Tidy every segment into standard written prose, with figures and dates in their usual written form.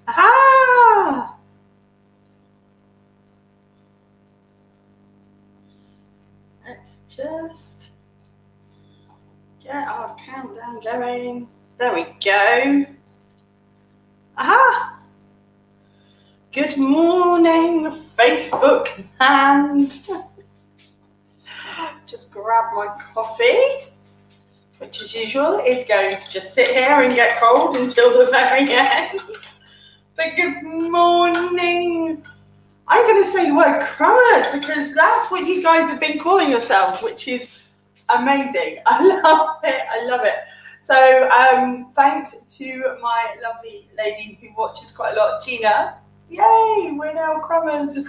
Aha! Let's just get our countdown going. There we go. Aha! Good morning, Facebook land. Just grab my coffee, which as usual is going to just sit here and get cold until the very end. But good morning. I'm going to say the word crumbers because that's what you guys have been calling yourselves, which is amazing. I love it. I love it. So thanks to my lovely lady who watches quite a lot, Gina. Yay, we're now crumbers.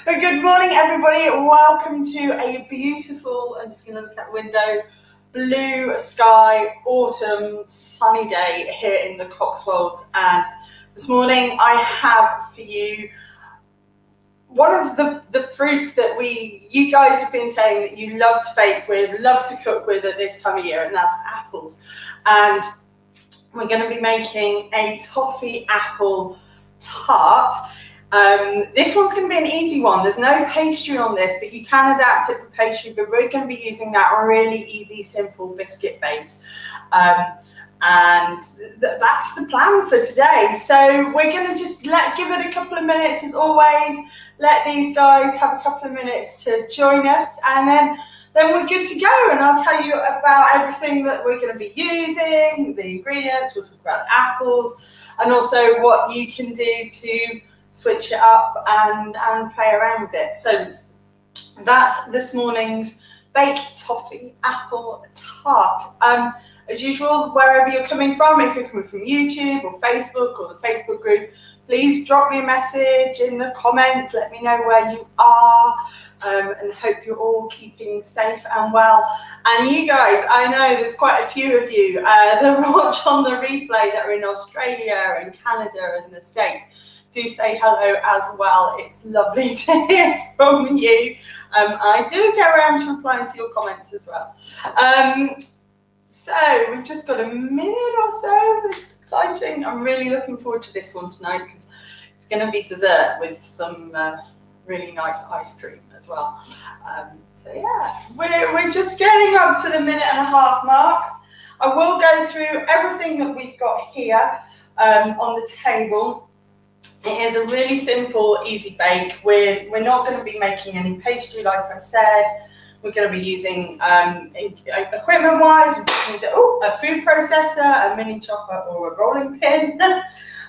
But good morning, everybody. Welcome to a beautiful, I'm just going to look out the window, blue sky, autumn, sunny day here in the Cotswolds. And this morning I have for you one of the fruits that you guys have been saying that you love to bake with, love to cook with at this time of year, and that's apples. And we're going to be making a toffee apple tart. This one's going to be an easy one. There's no pastry on this, but you can adapt it for pastry, but we're going to be using that really easy, simple biscuit base. And that's the plan for today. So we're going to just give it a couple of minutes as always, let these guys have a couple of minutes to join us, and then we're good to go. And I'll tell you about everything that we're going to be using, the ingredients, we'll talk about apples, and also what you can do to switch it up and play around with it. So that's this morning's baked toffee apple tart. As usual, wherever you're coming from, if you're coming from YouTube or Facebook or the Facebook group, please drop me a message in the comments. Let me know where you are, and hope you're all keeping safe and well. And you guys, I know there's quite a few of you that watch on the replay that are in Australia and Canada and the States. Do say hello as well. It's lovely to hear from you. I do get around to replying to your comments as well. So we've just got a minute or so. It's exciting. I'm really looking forward to this one tonight because it's going to be dessert with some really nice ice cream as well. So yeah, we're just getting up to the minute and a half mark. I will go through everything that we've got here on the table. It is a really simple, easy bake. We're not going to be making any pastry, like I said. We're going to be using, equipment-wise, a food processor, a mini chopper, or a rolling pin,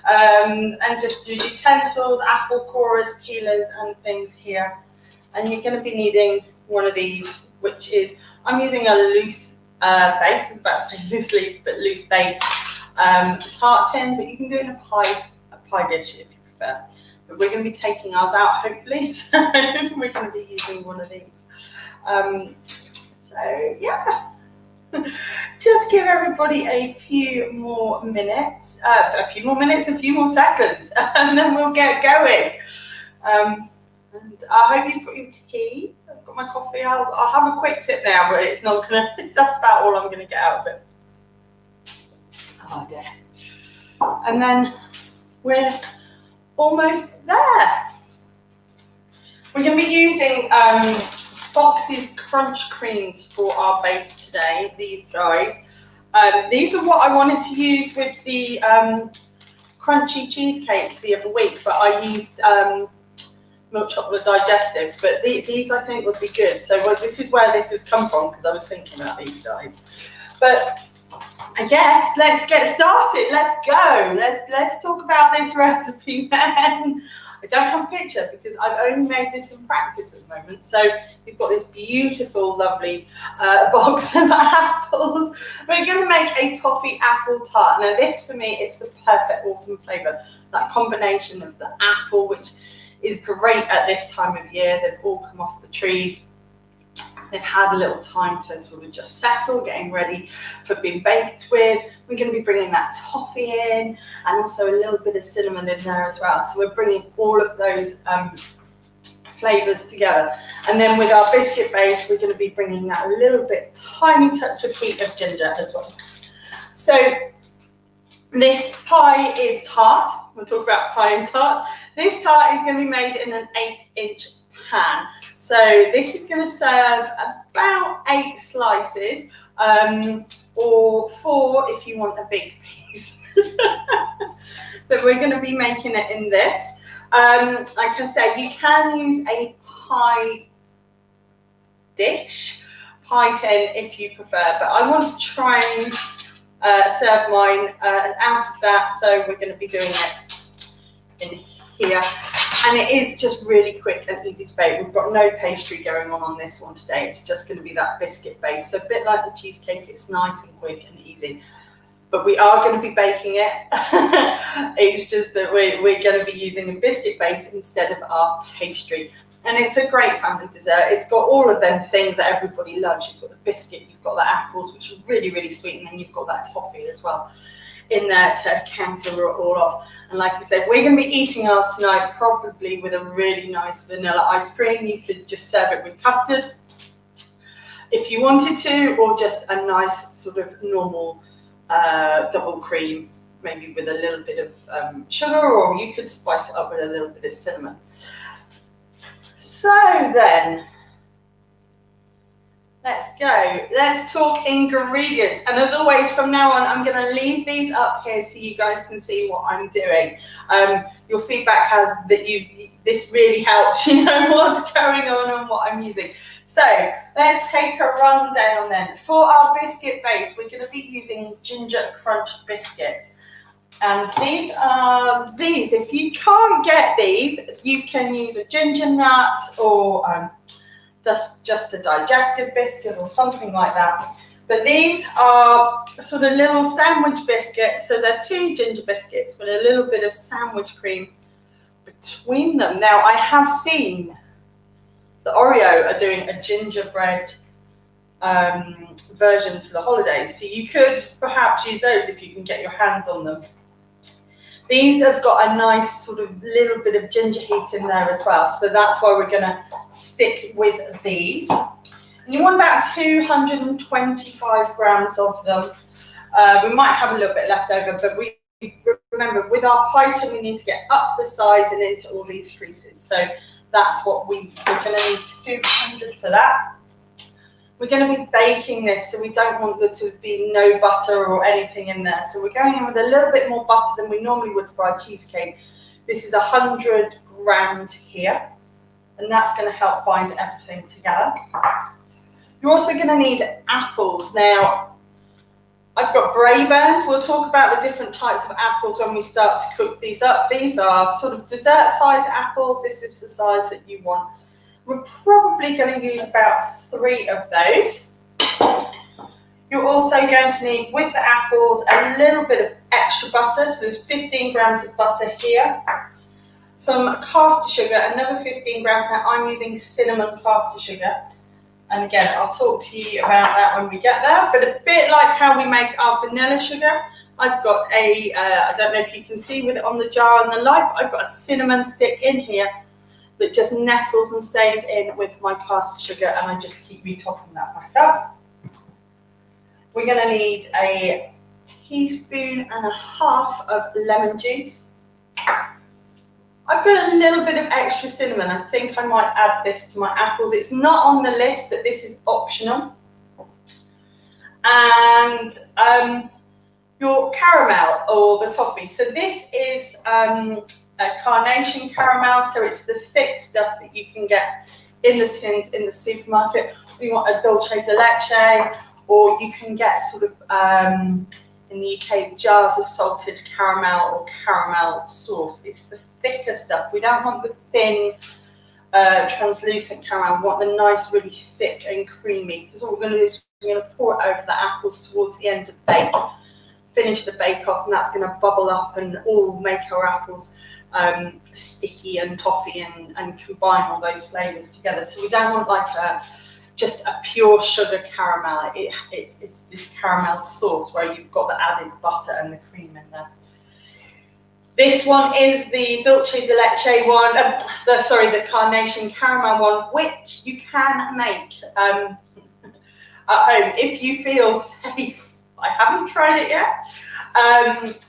and just your utensils, apple corers, peelers, and things here. And you're going to be needing one of these, which is, I'm using a loose base. I was about to say loose leaf, but loose base tart tin, but you can do it in a pie dish if you prefer. But we're going to be taking ours out, hopefully, so we're going to be using one of these. So yeah, just give everybody a few more minutes, a few more seconds, and then we'll get going. And I hope you've got your tea. I've got my coffee. I'll have a quick sip now, but it's not gonna. That's about all I'm gonna get out of it. Oh dear. And then we're almost there. We're going to be using Fox's Crunch Creams for our base today, these guys. These are what I wanted to use with the crunchy cheesecake the other week, but I used milk chocolate digestives, but these I think would be good. So this is where this has come from, because I was thinking about these guys. But I guess let's get started. Let's go. Let's talk about this recipe then. I don't have a picture because I've only made this in practice at the moment. So you've got this beautiful, lovely box of apples. We're going to make a toffee apple tart. Now this, for me, it's the perfect autumn flavour. That combination of the apple, which is great at this time of year. They've all come off the trees. They've had a little time to sort of just settle, getting ready for being baked with. We're going to be bringing that toffee in, and also a little bit of cinnamon in there as well. So we're bringing all of those flavours together. And then with our biscuit base, we're going to be bringing that little bit, tiny touch of heat of ginger as well. So this pie is tart. We'll talk about pie and tart. This tart is going to be made in an 8-inch pan. So this is going to serve about 8 slices, or 4 if you want a big piece. But we're going to be making it in this. Like I said, you can use a pie dish, pie tin if you prefer, but I want to try and serve mine out of that, so we're going to be doing it in here. And it is just really quick and easy to bake. We've got no pastry going on this one today. It's just going to be that biscuit base. So a bit like the cheesecake, it's nice and quick and easy. But we are going to be baking it. It's just that we're going to be using a biscuit base instead of our pastry. And it's a great family dessert. It's got all of them things that everybody loves. You've got the biscuit, you've got the apples, which are really, really sweet, and then you've got that toffee as well in there to counter it all off. And like I said, we're going to be eating ours tonight, probably with a really nice vanilla ice cream. You could just serve it with custard if you wanted to, or just a nice sort of normal double cream, maybe with a little bit of sugar, or you could spice it up with a little bit of cinnamon. So then, let's go. Let's talk ingredients. And as always, from now on, I'm going to leave these up here so you guys can see what I'm doing. Your feedback has that this really helps, you know what's going on and what I'm using. So let's take a rundown then. For our biscuit base, we're going to be using ginger crunch biscuits. And these are these. If you can't get these, you can use a ginger nut, or just a digestive biscuit or something like that. But these are sort of little sandwich biscuits. So they're 2 ginger biscuits with a little bit of sandwich cream between them. Now, I have seen the Oreo are doing a gingerbread version for the holidays. So you could perhaps use those if you can get your hands on them. These have got a nice sort of little bit of ginger heat in there as well. So that's why we're going to stick with these. And you want about 225 grams of them. We might have a little bit left over, but we remember with our pie tin, we need to get up the sides and into all these creases. So that's what we're going to need 200 for that. We're going to be baking this, so we don't want there to be no butter or anything in there. So we're going in with a little bit more butter than we normally would for our cheesecake. This is 100 grams here, and that's going to help bind everything together. You're also going to need apples. Now, I've got Braeburns. We'll talk about the different types of apples when we start to cook these up. These are sort of dessert size apples. This is the size that you want. We're probably going to use about 3 of those. You're also going to need, with the apples, a little bit of extra butter. So there's 15 grams of butter here. Some caster sugar, another 15 grams. Now I'm using cinnamon caster sugar. And again, I'll talk to you about that when we get there. But a bit like how we make our vanilla sugar, I've got a, I don't know if you can see with it on the jar and the light, but I've got a cinnamon stick in here that just nestles and stays in with my caster sugar, and I just keep retopping that back up. We're going to need a teaspoon and a half of lemon juice. I've got a little bit of extra cinnamon. I think I might add this to my apples. It's not on the list, but this is optional. And your caramel or the toffee. So this is a carnation caramel, so it's the thick stuff that you can get in the tins in the supermarket. We want a Dulce de Leche, or you can get sort of in the UK jars of salted caramel or caramel sauce. It's the thicker stuff. We don't want the thin translucent caramel. We want the nice, really thick and creamy, because what we're going to do is we're going to pour it over the apples towards the end of the bake, finish the bake off, and that's going to bubble up and all make our apples sticky and toffee and combine all those flavours together. So we don't want like just a pure sugar caramel. It's this caramel sauce where you've got the added butter and the cream in there. This one is the Dulce de Leche one, the Carnation Caramel one, which you can make at home if you feel safe. I haven't tried it yet,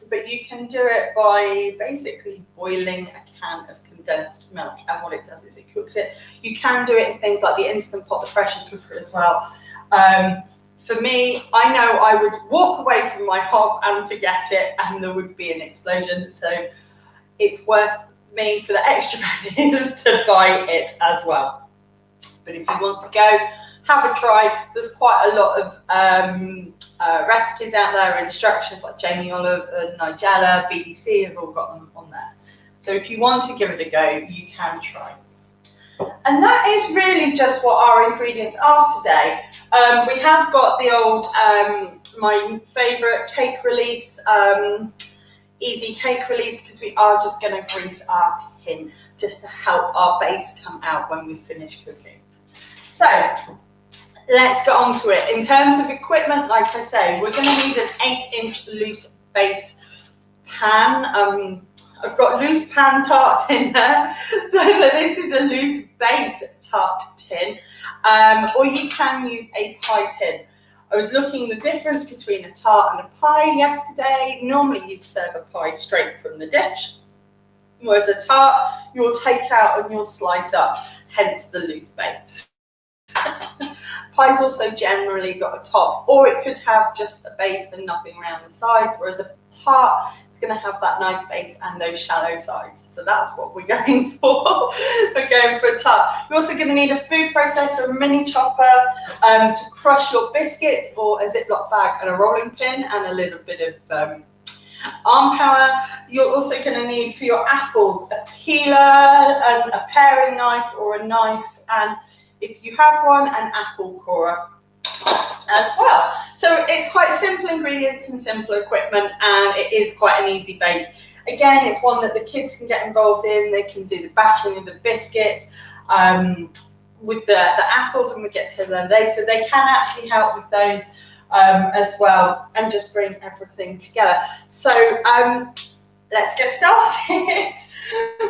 but you can do it by basically boiling a can of condensed milk, and what it does is it cooks it. You can do it in things like the Instant Pot, the pressure cooker as well. For me, I know I would walk away from my hob and forget it, and there would be an explosion. So it's worth me for the extra pennies to buy it as well. But if you want to go, have a try. There's quite a lot of recipes out there, instructions like Jamie Olive and Nigella, BBC have all got them on there. So if you want to give it a go, you can try. And that is really just what our ingredients are today. We have got the old, my favourite cake release, easy cake release, because we are just going to grease our tin just to help our base come out when we finish cooking. So let's get on to it. In terms of equipment, like I say, we're going to need an 8-inch loose base pan. I've got loose pan tart in there, so that this is a loose base tart tin, or you can use a pie tin. I was looking the difference between a tart and a pie yesterday. Normally you'd serve a pie straight from the dish, whereas a tart you'll take out and you'll slice up, hence the loose base. Pie's also generally got a top, or it could have just a base and nothing around the sides, whereas a tart going to have that nice base and those shallow sides. So that's what we're going for. We're going for a tart. You're also going to need a food processor, a mini chopper to crush your biscuits, or a Ziploc bag and a rolling pin, and a little bit of arm power. You're also going to need for your apples a peeler and a paring knife or a knife, and if you have one, an apple corer as well. So it's quite simple ingredients and simple equipment, and it is quite an easy bake. Again, it's one that the kids can get involved in. They can do the bashing of the biscuits. With the apples, when we get to them later, they can actually help with those as well, and just bring everything together. So let's get started.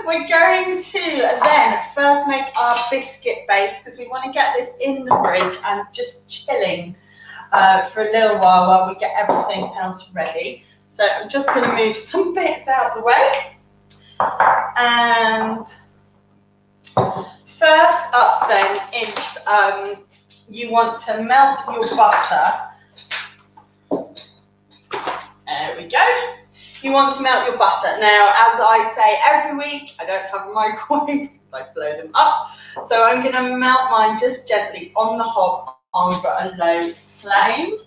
We're going to then first make our biscuit base, because we want to get this in the fridge and just chilling for a little while we get everything else ready. So I'm just going to move some bits out of the way. And first up then is you want to melt your butter. There we go. You want to melt your butter. Now, as I say every week, I don't have a microwave because I blow them up. So I'm going to melt mine just gently on the hob over a low flame.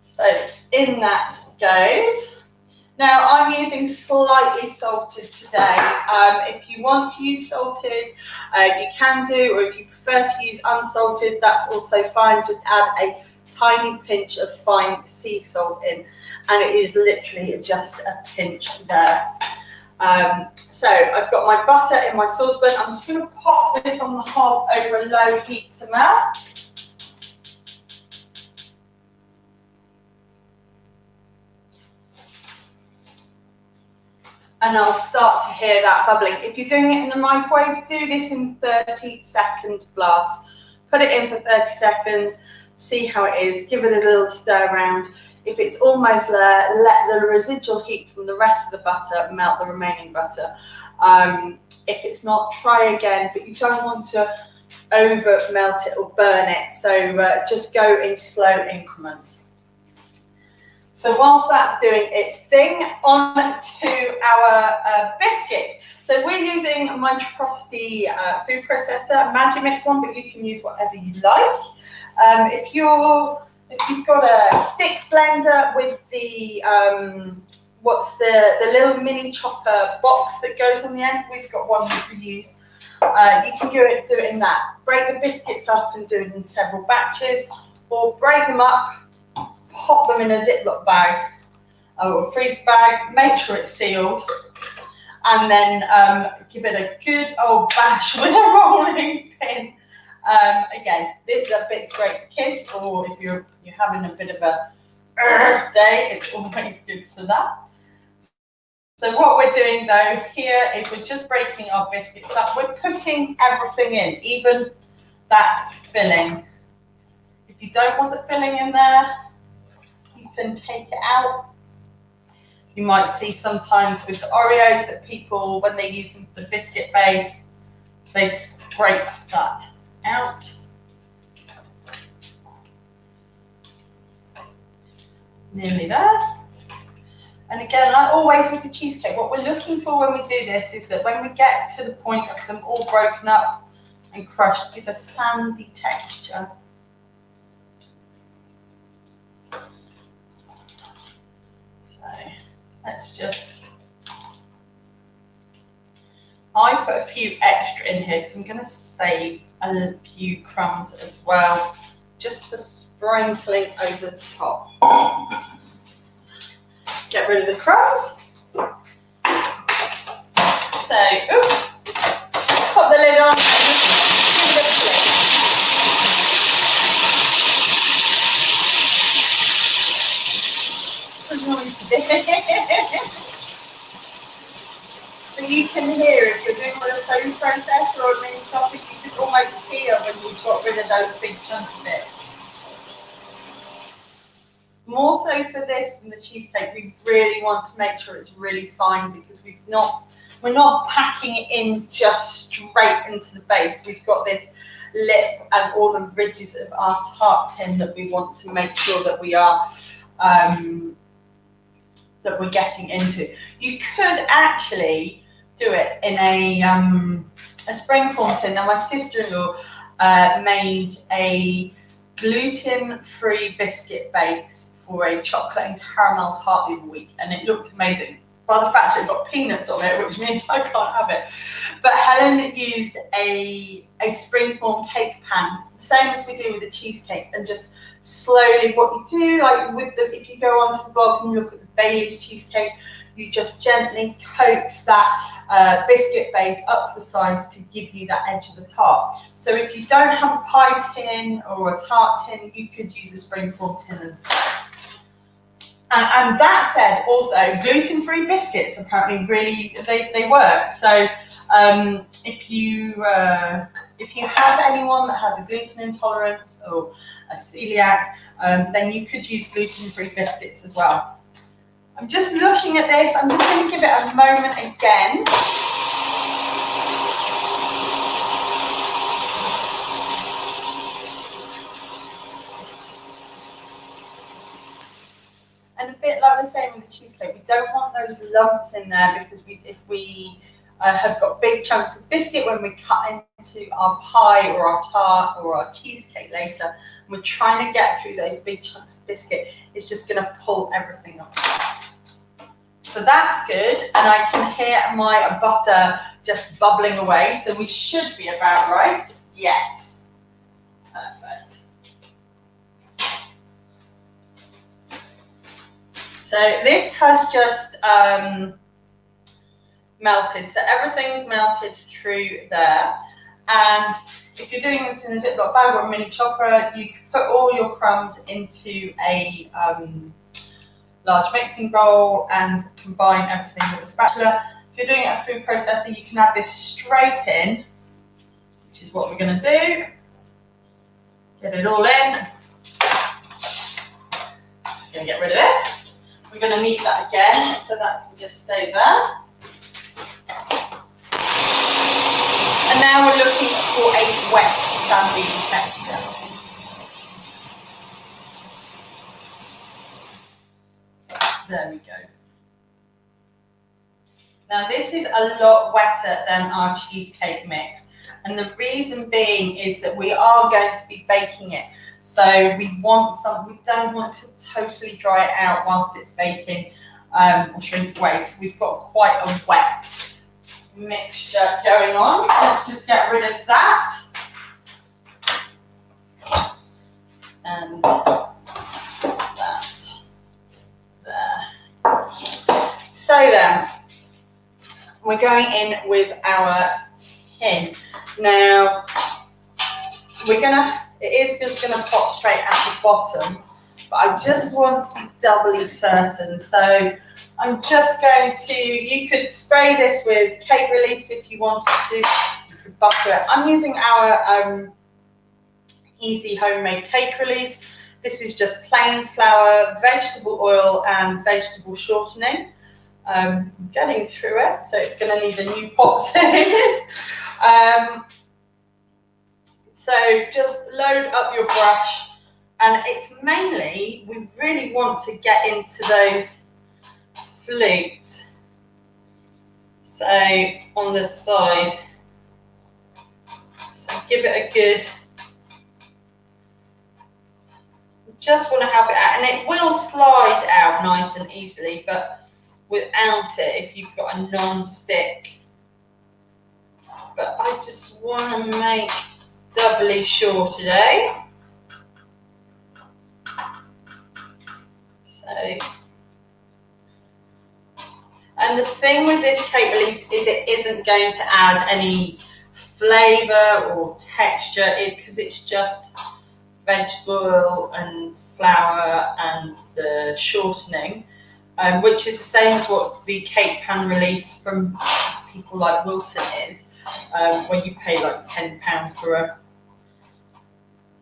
So in that goes. Now I'm using slightly salted today. If you want to use salted, you can do, or if you prefer to use unsalted, that's also fine. Just add a tiny pinch of fine sea salt in, and it is literally just a pinch there. So I've got my butter in my saucepan. I'm just going to pop this on the hob over a low heat to melt. And I'll start to hear that bubbling. If you're doing it in the microwave, do this in 30-second blasts. Put it in for 30 seconds, see how it is, give it a little stir around. If it's almost there, let the residual heat from the rest of the butter melt the remaining butter. If it's not, try again, but you don't want to over melt it or burn it. So just go in slow increments. So whilst that's doing its thing, on to our biscuits. So we're using my trusty food processor, Magimix one, but you can use whatever you like. If you've got a stick blender with the the little mini chopper box that goes on the end, we've got one that we use. You can do it in that. Break the biscuits up and do it in several batches, or break them up, pop them in a Ziploc bag or a freeze bag, make sure it's sealed, and then give it a good old bash with a rolling pin. Again, this bit's great for kids, or if you're having a bit of a day. It's always good for that. So what we're doing though here is we're just breaking our biscuits up. We're putting everything in, even that filling. If you don't want the filling in there, you can take it out. You might see sometimes with the Oreos that people, when they use them for the biscuit base, they scrape that out. Nearly there. And again, like always with the cheesecake, what we're looking for when we do this is that when we get to the point of them all broken up and crushed, is a sandy texture. So let's just, I put a few extra in here because I'm going to save a few crumbs as well, just for sprinkling over the top. Get rid of the crumbs. So, put the lid on and just give it a flick. So you can hear if you're doing a foam process or a mini toffee, you can almost feel when you've got rid of those big chunky bits. More so for this than the cheesecake, we really want to make sure it's really fine because we're not packing it in just straight into the base. We've got this lip and all the ridges of our tart tin that we want to make sure that we are that we're getting into. You could actually do it in a springform tin. Now my sister-in-law made a gluten-free biscuit base for a chocolate and caramel tart the other week, and it looked amazing. By the fact it got peanuts on it, which means I can't have it. But Helen used a springform cake pan, the same as we do with the cheesecake, and just slowly, what you do, like with the, if you go onto the blog and look at the Bailey's cheesecake, you just gently coax that biscuit base up to the sides to give you that edge of the tart. So if you don't have a pie tin or a tart tin, you could use a springform tin instead. And that said, also gluten-free biscuits apparently really they work. So if you have anyone that has a gluten intolerance or a celiac, then you could use gluten-free biscuits as well. I'm just looking at this. I'm just going to give it a moment again. And a bit like we're saying with the cheesecake, we don't want those lumps in there because if we have got big chunks of biscuit when we cut into our pie or our tart or our cheesecake later, and we're trying to get through those big chunks of biscuit, it's just going to pull everything up. So that's good, and I can hear my butter just bubbling away, so we should be about right. Yes. Perfect. So this has just melted, so everything's melted through there. And if you're doing this in a Ziploc bag or a mini chopper, you can put all your crumbs into a large mixing bowl and combine everything with a spatula. If you're doing it at a food processor, you can add this straight in, which is what we're going to do. Get it all in. Just going to get rid of this. We're going to need that again, so that can just stay there. And now we're looking for a wet, sandy texture. There we go. Now this is a lot wetter than our cheesecake mix. And the reason being is that we are going to be baking it. So we don't want to totally dry it out whilst it's baking or shrink away. So we've got quite a wet mixture going on. Let's just get rid of that. And that there. So then, we're going in with our tin. Now, it is just gonna pop straight at the bottom, but I just want to be doubly certain. So I'm just going to, you could spray this with cake release if you wanted to, you could butter it. I'm using our easy homemade cake release. This is just plain flour, vegetable oil and vegetable shortening. I'm getting through it, so it's going to need a new pot soon. So just load up your brush, and it's mainly, we really want to get into those flutes. So on the side, so give it a good, just want to have it out, and it will slide out nice and easily, but without it, if you've got a non-stick. But I just want to make doubly sure today. So, and the thing with this cake release is it isn't going to add any flavour or texture because it's just vegetable oil and flour and the shortening, which is the same as what the cake pan release from people like Wilton is, where you pay like £10 for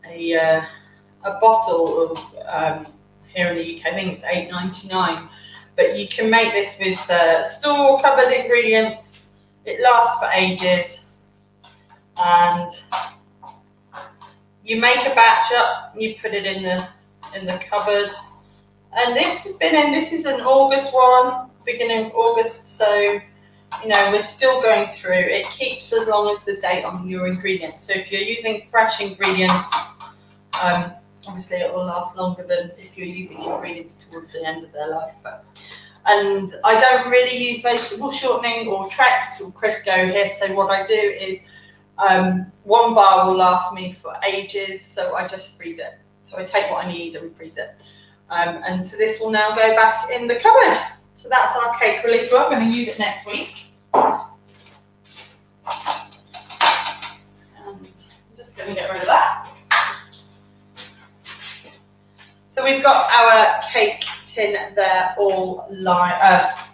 a bottle of, here in the UK, I think it's £8.99. But you can make this with store cupboard ingredients. It lasts for ages, and you make a batch up, you put it in the cupboard. And this has been in, this is an August one, beginning of August, so you know we're still going through. It keeps as long as the date on your ingredients. So if you're using fresh ingredients, obviously it will last longer than if you're using ingredients towards the end of their life. And I don't really use vegetable shortening or Trex or Crisco here, so what I do is one bar will last me for ages, so I just freeze it. So I take what I need and freeze it. And so this will now go back in the cupboard. So that's our cake release. We're going to use it next week. And I'm just going to get rid of that. So we've got our cake tin there all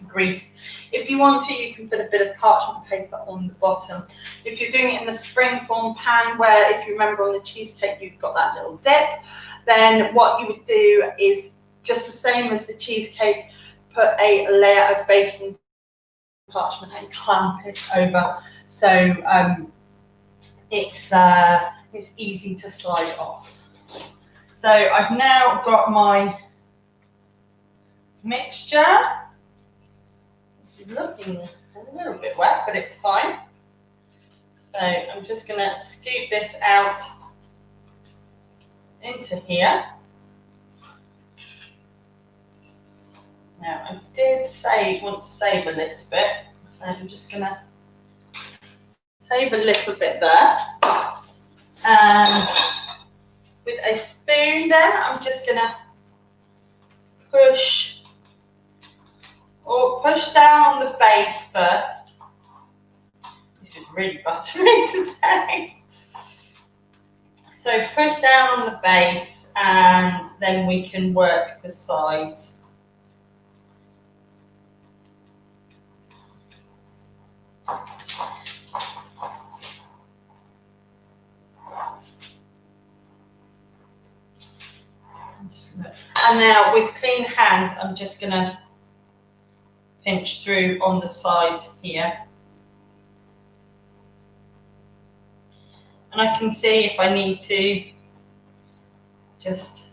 greased. If you want to, you can put a bit of parchment paper on the bottom. If you're doing it in the springform pan, where if you remember on the cheesecake you've got that little dip, then what you would do is just the same as the cheesecake, put a layer of baking parchment and clamp it over, so it's easy to slide off. So I've now got my mixture, which is looking a little bit wet, but it's fine. So I'm just going to scoop this out into here. Now I did want to save a little bit, so I'm just going to save a little bit there. And with a spoon then, I'm just going to push down on the base first. This is really buttery today. So push down on the base, and then we can work the sides. And now with clean hands, I'm just going to pinch through on the sides here. And I can see if I need to just,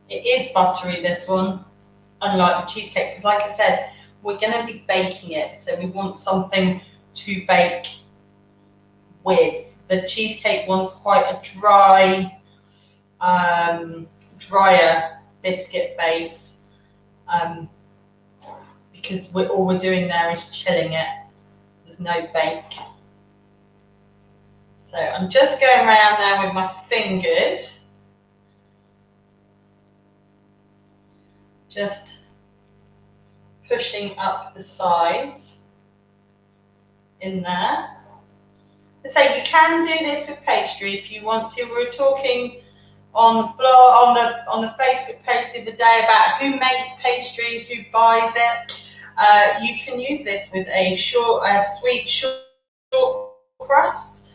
it is buttery, this one, unlike the cheesecake, because like I said, we're going to be baking it, so we want something to bake with. The cheesecake one's quite a drier biscuit base, because all we're doing there is chilling it. There's no bake. So I'm just going around there with my fingers, just pushing up the sides in there. I say you can do this with pastry if you want to. We're talking on the blog, on the Facebook page the other day about who makes pastry, who buys it. You can use this with a sweet short crust.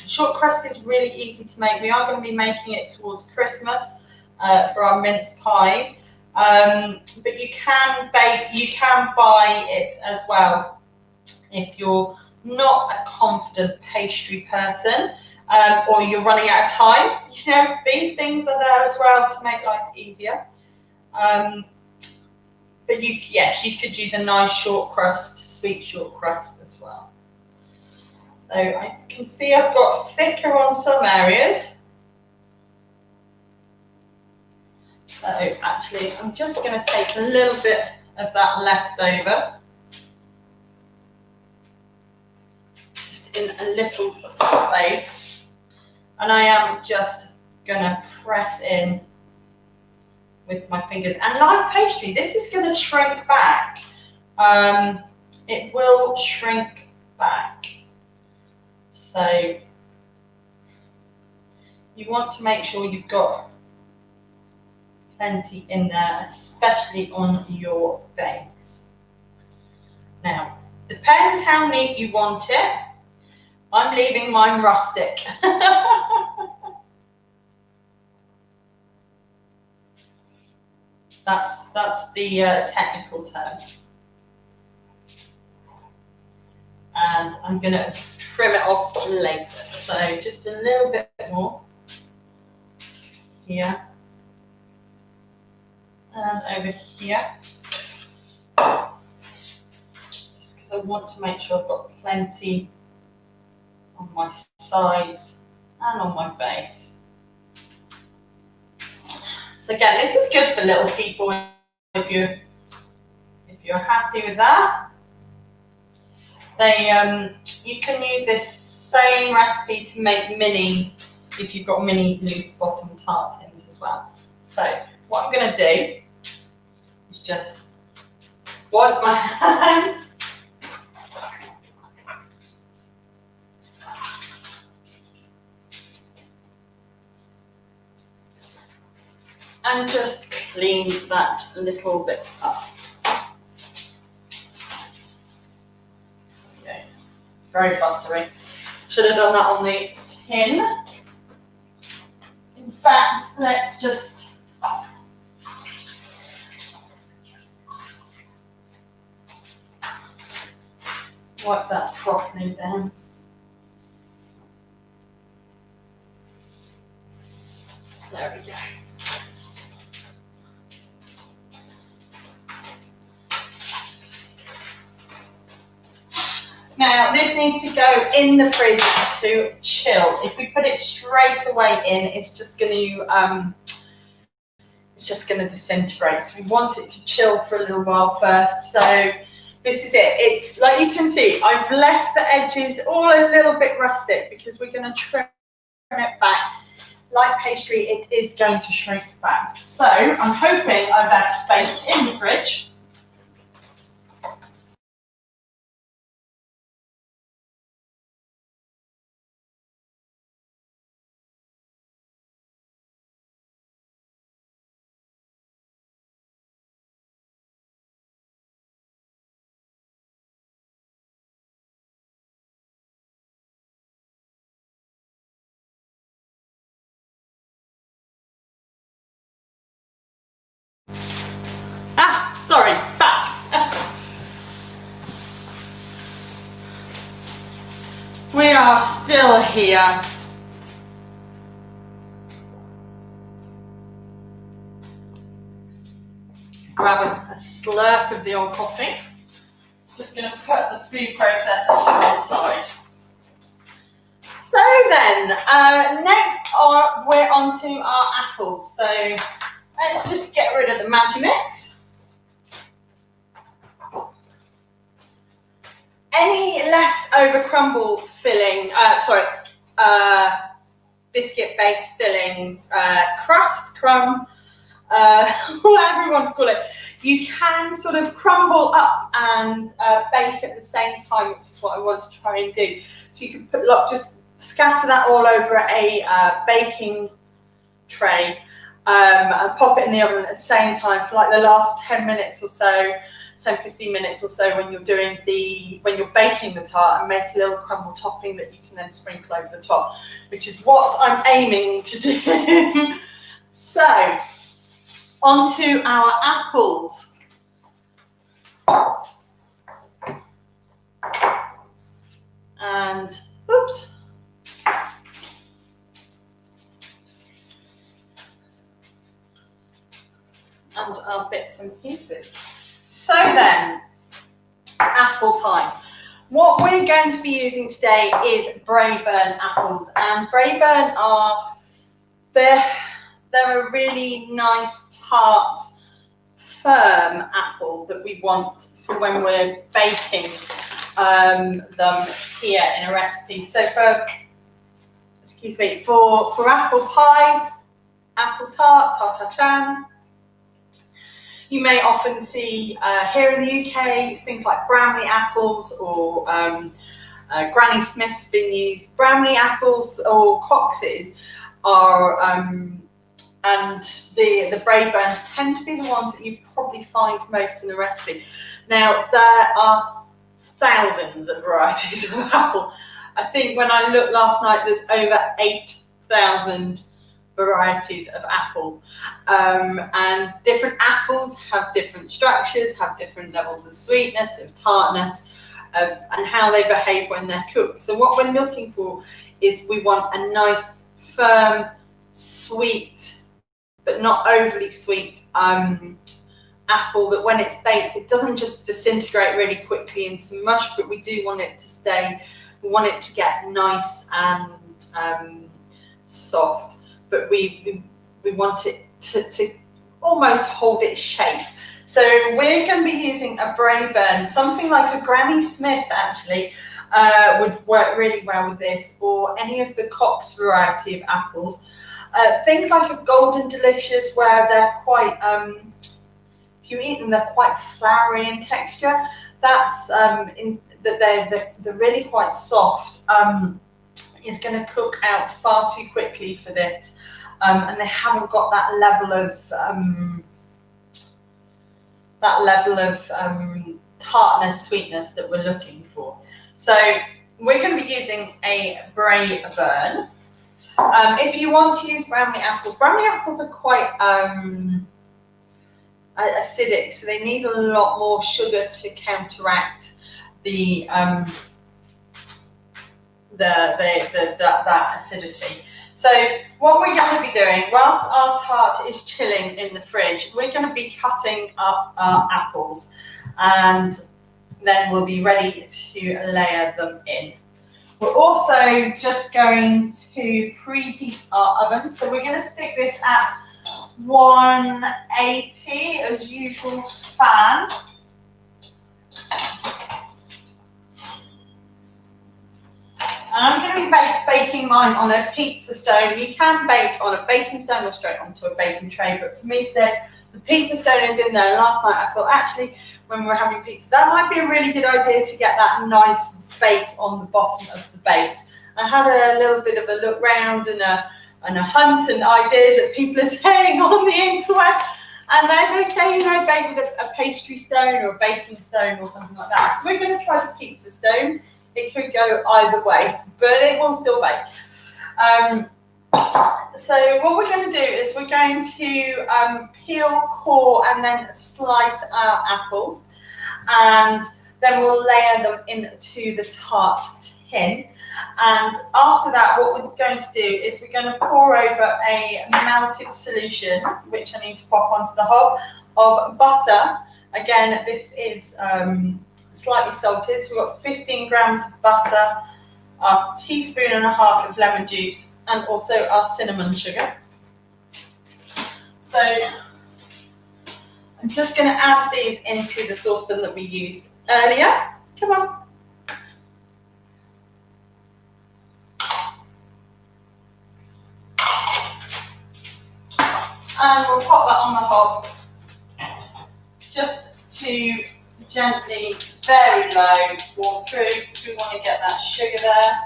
Short crust is really easy to make. We are going to be making it towards Christmas for our mince pies. But you can buy it as well if you're not a confident pastry person, or you're running out of time. You know, these things are there as well to make life easier. But yes, you could use a nice short crust, sweet short crust as well. So I can see I've got thicker on some areas. So actually, I'm just going to take a little bit of that left over, just in a little space, and I am just going to press in with my fingers. And like pastry, this is going to shrink back. It will shrink back. So you want to make sure you've got plenty in there, especially on your base. Now, depends how neat you want it. I'm leaving mine rustic. That's the technical term. And I'm going to trim it off later. So just a little bit more here and over here. Just because I want to make sure I've got plenty on my sides and on my base. So again, this is good for little people if you're happy with that. You can use this same recipe to make mini, if you've got mini loose bottom tart tins as well. So what I'm going to do is just wipe my hands. And just clean that a little bit up. Okay, it's very buttery. Should have done that on the tin. In fact, let's just wipe that properly down. There we go. Now, this needs to go in the fridge to chill. If we put it straight away in, it's just going to disintegrate. So we want it to chill for a little while first. So this is it. It's like you can see, I've left the edges all a little bit rustic because we're going to trim it back. Like pastry, it is going to shrink back. So I'm hoping I've left space in the fridge. Sorry, back. We are still here. Grab a slurp of the old coffee. Just going to put the food processor to one side. So then, next we're on to our apples. So let's just get rid of the Magimix. Any leftover crumbled filling, biscuit base filling, crumb, whatever you want to call it, you can sort of crumble up and bake at the same time, which is what I want to try and do. So you can just scatter that all over a baking tray, and pop it in the oven at the same time for like the last 10 minutes or so, 10-15 minutes or so when you're baking the tart, and make a little crumble topping that you can then sprinkle over the top, which is what I'm aiming to do. So, onto our apples. And, oops. And our bits and pieces. So then, apple time. What we're going to be using today is Braeburn apples, and Braeburn they're a really nice tart, firm apple that we want for when we're baking them here in a recipe. So for apple pie, apple tart, tartachan, you may often see here in the UK things like Bramley apples or Granny Smith's been used. Bramley apples or Coxes are, and the Braeburns tend to be the ones that you probably find most in the recipe. Now there are thousands of varieties of apple. I think when I looked last night, there's over 8,000 varieties of apple, and different apples have different structures, have different levels of sweetness, of tartness, and how they behave when they're cooked. So what we're looking for is we want a nice, firm, sweet, but not overly sweet apple that when it's baked, it doesn't just disintegrate really quickly into mush, but we do want it to stay, we want it to get nice and soft. But we want it to almost hold its shape. So we're going to be using a Braeburn, something like a Granny Smith actually would work really well with this, or any of the Cox variety of apples. Things like a Golden Delicious, where they're quite, if you eat them, they're quite floury in texture. That's they're really quite soft. Is going to cook out far too quickly for this, and they haven't got that level of tartness, sweetness that we're looking for. So we're going to be using a Braeburn. If you want to use Bramley apples are quite acidic, so they need a lot more sugar to counteract that acidity. So what we're going to be doing, whilst our tart is chilling in the fridge, we're going to be cutting up our apples, and then we'll be ready to layer them in. We're also just going to preheat our oven, so we're going to stick this at 180 as usual fan. And I'm going to be baking mine on a pizza stone. You can bake on a baking stone or straight onto a baking tray, but for me today, the pizza stone is in there. Last night I thought actually when we were having pizza, that might be a really good idea to get that nice bake on the bottom of the base. I had a little bit of a look round and a hunt and ideas that people are saying on the interweb. And they say, you know, bake with a pastry stone or a baking stone or something like that. So we're going to try the pizza stone. It could go either way, but it will still bake. So what we're going to do is we're going to peel, core, and then slice our apples, and then we'll layer them into the tart tin. And after that, what we're going to do is we're going to pour over a melted solution, which I need to pop onto the hob, of butter. Again, this is slightly salted, so we've got 15 grams of butter, a teaspoon and a half of lemon juice, and also our cinnamon sugar. So I'm just going to add these into the saucepan that we used earlier. Come on. And we'll pop that on the hob just to gently, very low, warm through, because we want to get that sugar there.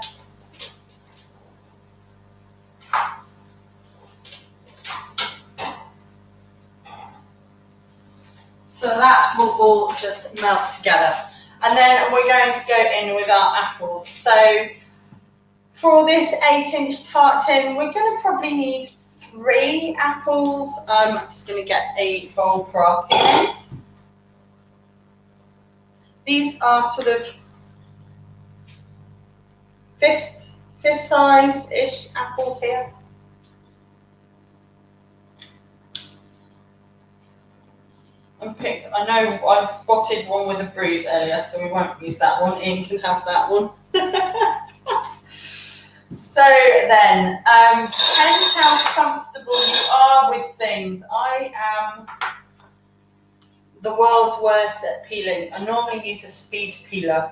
that will all just melt together. And then we're going to go in with our apples. So for this 8-inch tart tin, we're going to probably need 3 apples. I'm just going to get a bowl for our peelings. These are sort of fist size-ish apples here. I know I spotted one with a bruise earlier, so we won't use that one. Ian can have that one. So then, depends how comfortable you are with things. I am the world's worst at peeling. I normally use a speed peeler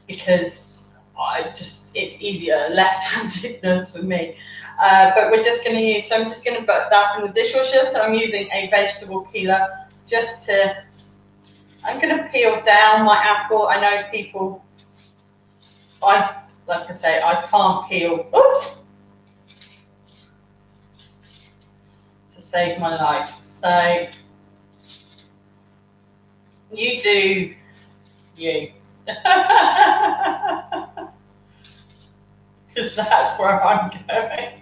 because it's easier, left-handedness for me. But we're just going to use, so I'm just going to put that in the dishwasher. So I'm using a vegetable peeler I'm going to peel down my apple. I know people, like I say, I can't peel, oops, to save my life. So you do you. Because that's where I'm going.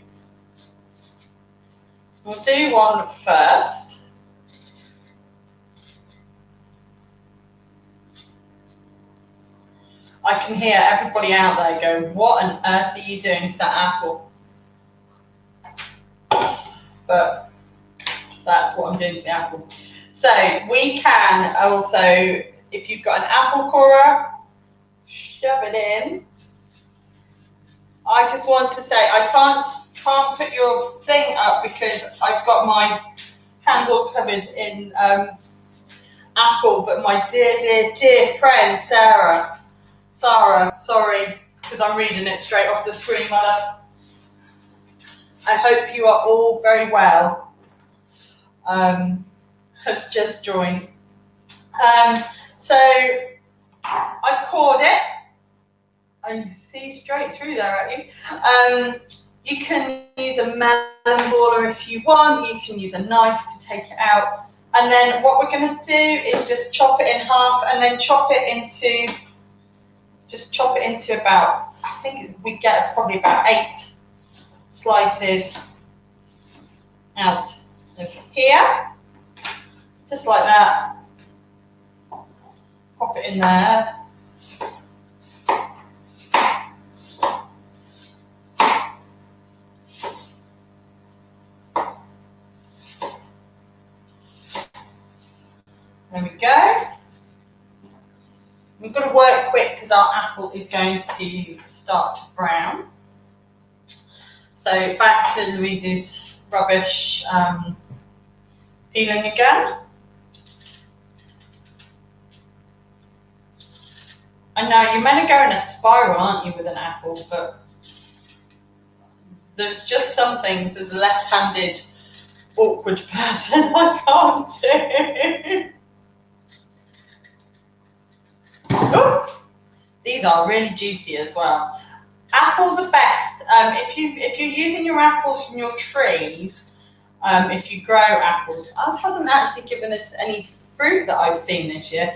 We'll do one first. I can hear everybody out there going, what on earth are you doing to that apple? But that's what I'm doing to the apple. So we can also, if you've got an apple corer, shove it in. I just want to say, I can't put your thing up because I've got my hands all covered in apple, but my dear friend, Sarah, sorry, because I'm reading it straight off the screen, my love. I hope you are all very well. Has just joined. So I've cored it. And you see straight through there at you. You can use a melon baller if you want. You can use a knife to take it out. And then what we're going to do is just chop it in half and then chop it into about, I think we get probably about 8 slices out of here. Just like that. Pop it in there. There we go. We've got to work quick because our apple is going to start to brown. So back to Louise's rubbish peeling again. I know you're meant to go in a spiral, aren't you, with an apple, but there's just some things as a left-handed awkward person I can't do. Ooh, these are really juicy as well. Apples are best if you're using your apples from your trees. If you grow apples, ours hasn't actually given us any fruit that I've seen this year.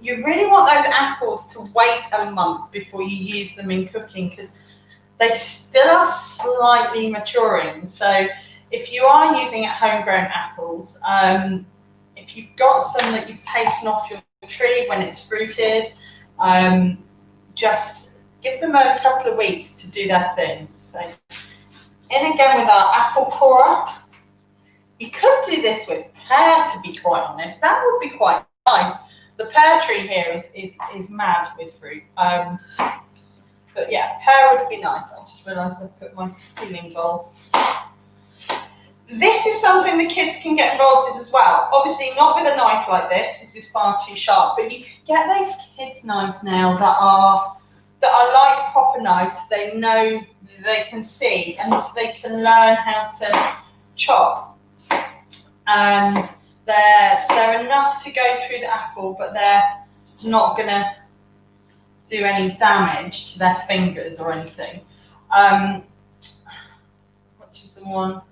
You really want those apples to wait a month before you use them in cooking because they still are slightly maturing. So if you are using homegrown apples, if you've got some that you've taken off your tree when it's fruited, just give them a couple of weeks to do their thing. So in again with our apple corer. You could do this with pear, to be quite honest. That would be quite nice. The pear tree here is mad with fruit. But yeah, pear would be nice. I just realised I put my peeling bowl. This is something the kids can get involved in as well. Obviously not with a knife like this. This is far too sharp. But you can get those kids' knives now that are like proper knives. They know, they can see, and they can learn how to chop. And they're enough to go through the apple, but they're not gonna do any damage to their fingers or anything. Which is the one?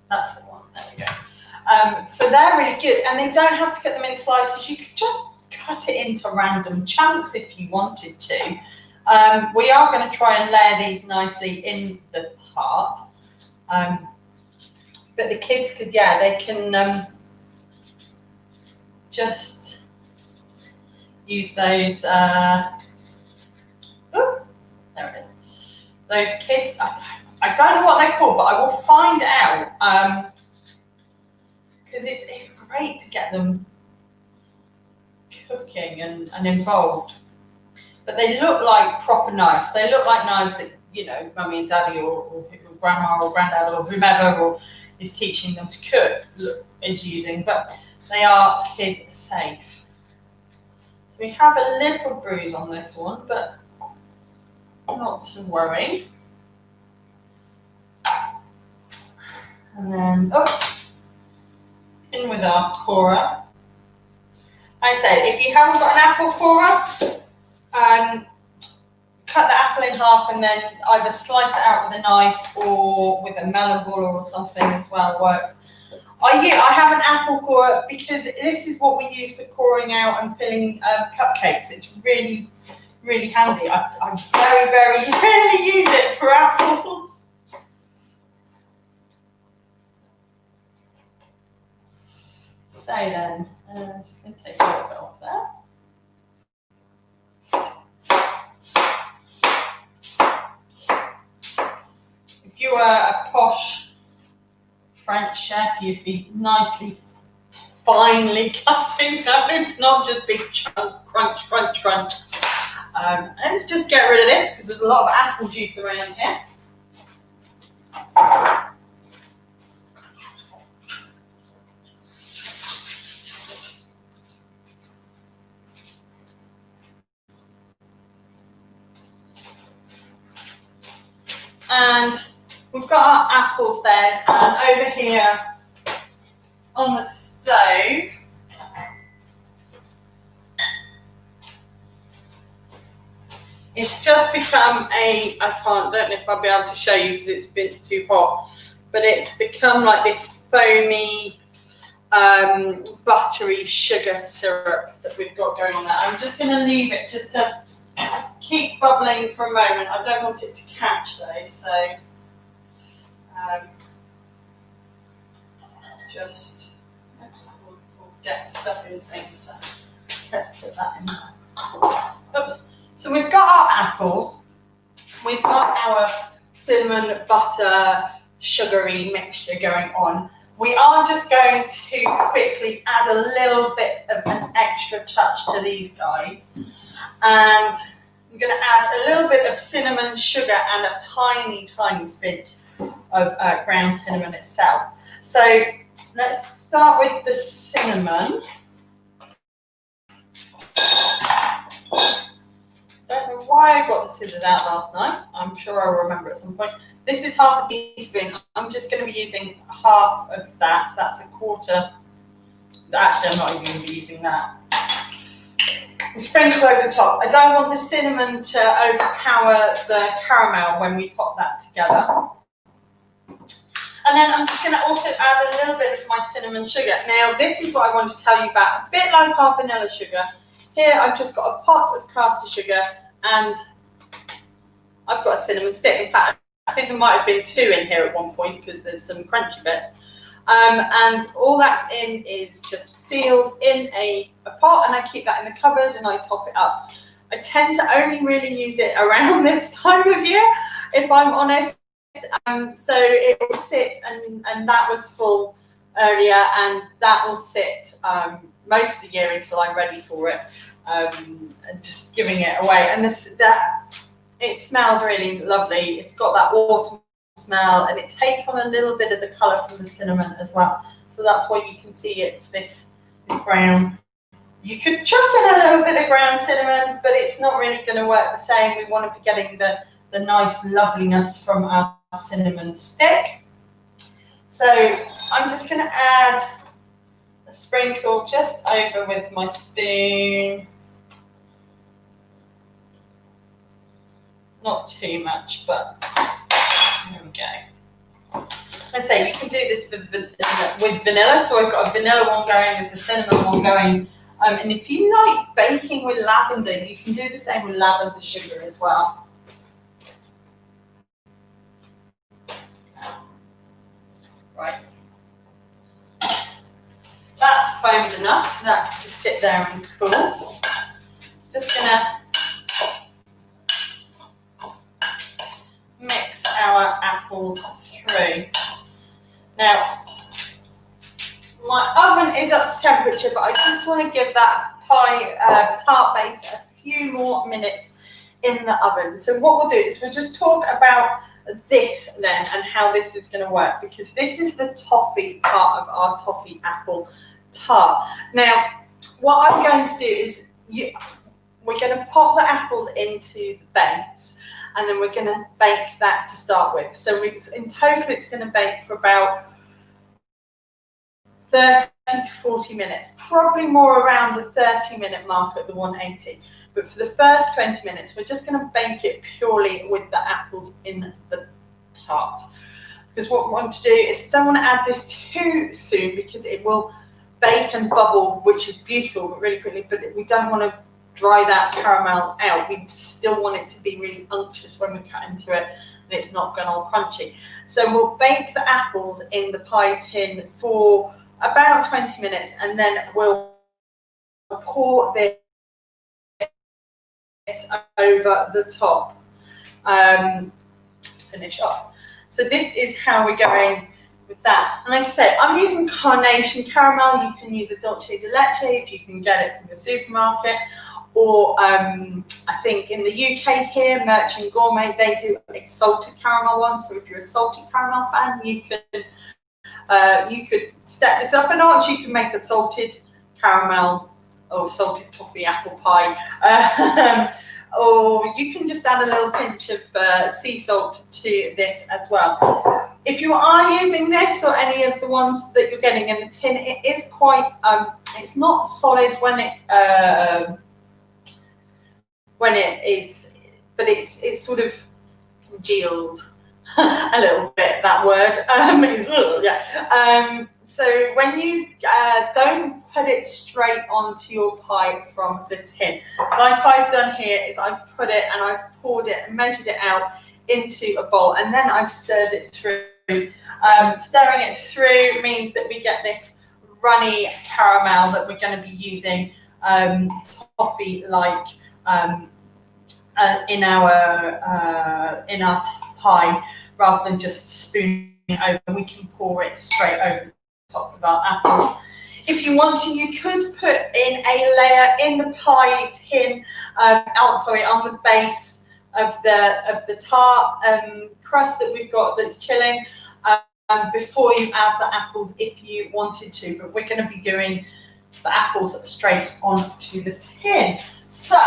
That's the one. There we go. So they're really good, and they don't have to cut them in slices. You could just cut it into random chunks if you wanted to. We are going to try and layer these nicely in the tart. But the kids could, yeah, they can just use those. Oh, there it is. Those kids, I don't know what they're called, but I will find out. Because it's great to get them cooking and involved. But they look like proper knives. They look like knives that, you know, mummy and daddy or grandma or granddad or whomever is teaching them to cook is using, but they are kid safe. So we have a little bruise on this one, but not to worry. And then, in with our corer. Like I said, if you haven't got an apple corer, cut the apple in half and then either slice it out with a knife or with a melon ball or something as well works. I have an apple corer because this is what we use for coring out and filling cupcakes. It's really, really handy. I very, very rarely use it for apples. So then, I'm just going to take a little bit off there. If you were a posh French chef, you'd be nicely, finely cutting those, not just big chunk, crunch, crunch, crunch. Let's just get rid of this because there's a lot of apple juice around here. And we've got our apples then, and over here on the stove, it's just become I don't know if I'll be able to show you because it's been too hot, but it's become like this foamy, buttery sugar syrup that we've got going on there. I'm just going to leave it just to keep bubbling for a moment. I don't want it to catch though, so just we'll get stuff in things. So let's put that in there. Oops. So we've got our apples, we've got our cinnamon butter sugary mixture going on. We are just going to quickly add a little bit of an extra touch to these guys, and I'm going to add a little bit of cinnamon sugar and a tiny, tiny spinch of ground cinnamon itself. So let's start with the cinnamon. Don't know why I got the scissors out last night. I'm sure I'll remember at some point. This is half a teaspoon. I'm just going to be using half of that. So that's a quarter. Actually, I'm not even going to be using that. Sprinkle over the top. I don't want the cinnamon to overpower the caramel when we pop that together. And then I'm just going to also add a little bit of my cinnamon sugar. Now, this is what I wanted to tell you about. A bit like our vanilla sugar. Here, I've just got a pot of caster sugar and I've got a cinnamon stick. In fact, I think there might have been 2 in here at one point because there's some crunchy bits. And all that's in is just sealed in a pot, and I keep that in the cupboard and I top it up. I tend to only really use it around this time of year, if I'm honest. So it will sit, and that was full earlier, and that will sit most of the year until I'm ready for it, and just giving it away. And it smells really lovely. It's got that autumn smell, and it takes on a little bit of the colour from the cinnamon as well. So that's why you can see it's this brown. You could chuck in a little bit of ground cinnamon, but it's not really going to work the same. We want to be getting the nice loveliness from our cinnamon stick. So I'm just going to add a sprinkle just over with my spoon. Not too much, but there we go. let's say you can do this with vanilla. So I've got a vanilla one going, there's a cinnamon one going. And if you like baking with lavender, you can do the same with lavender sugar as well. Right. That's foamed enough, so that can just sit there and cool. Just gonna mix our apples through. Now, my oven is up to temperature, but I just want to give that pie tart base a few more minutes in the oven. So what we'll do is we'll just talk about this then and how this is going to work, because this is the toffee part of our toffee apple tart. Now, what I'm going to do is we're going to pop the apples into the base, and then we're going to bake that to start with. So in total, it's going to bake for about 30 to 40 minutes, probably more around the 30-minute mark at the 180. But for the first 20 minutes, we're just going to bake it purely with the apples in the tart. Because what we want to do is, don't want to add this too soon, because it will bake and bubble, which is beautiful, but really quickly. But we don't want to dry that caramel out. We still want it to be really unctuous when we cut into it, and it's not going all crunchy. So we'll bake the apples in the pie tin for about 20 minutes, and then we'll pour this over the top, finish off. So this is how we're going with that. And like I said, I'm using carnation caramel. You can use a Dulce de Leche if you can get it from the supermarket, or I think in the UK here, Merchant Gourmet, they do a salted caramel one. So if you're a salted caramel fan, you could step this up a notch. You can make a salted caramel or salted toffee apple pie, or you can just add a little pinch of sea salt to this as well. If you are using this or any of the ones that you're getting in the tin, it is quite, it's not solid when it is, but it's sort of congealed. A little bit, that word is yeah. So when you don't put it straight onto your pie from the tin, like I've done here, is I've put it and I've poured it and measured it out into a bowl, and then I've stirred it through. Stirring it through means that we get this runny caramel that we're going to be using toffee like in our pie, rather than just spooning it over. We can pour it straight over the top of our apples. If you want to, you could put in a layer in the pie tin, on the base of the tart crust that we've got that's chilling, before you add the apples if you wanted to. But we're going to be doing the apples straight onto the tin. So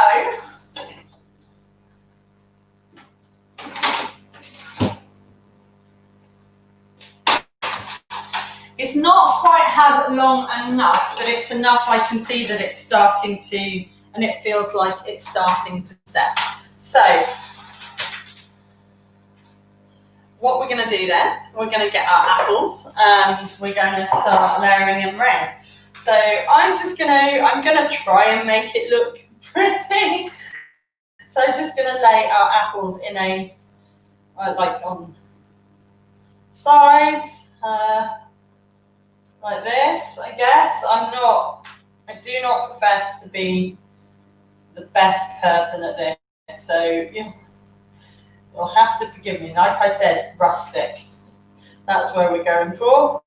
it's not quite had long enough, but it's enough. I can see that it's starting to, and it feels like it's starting to set. So what we're going to do then, we're going to get our apples and we're going to start layering them round. So I'm going to try and make it look pretty. So I'm just going to lay our apples in a, like on sides, like this, I guess. I do not profess to be the best person at this, so you'll have to forgive me. Like I said, rustic. That's where we're going for.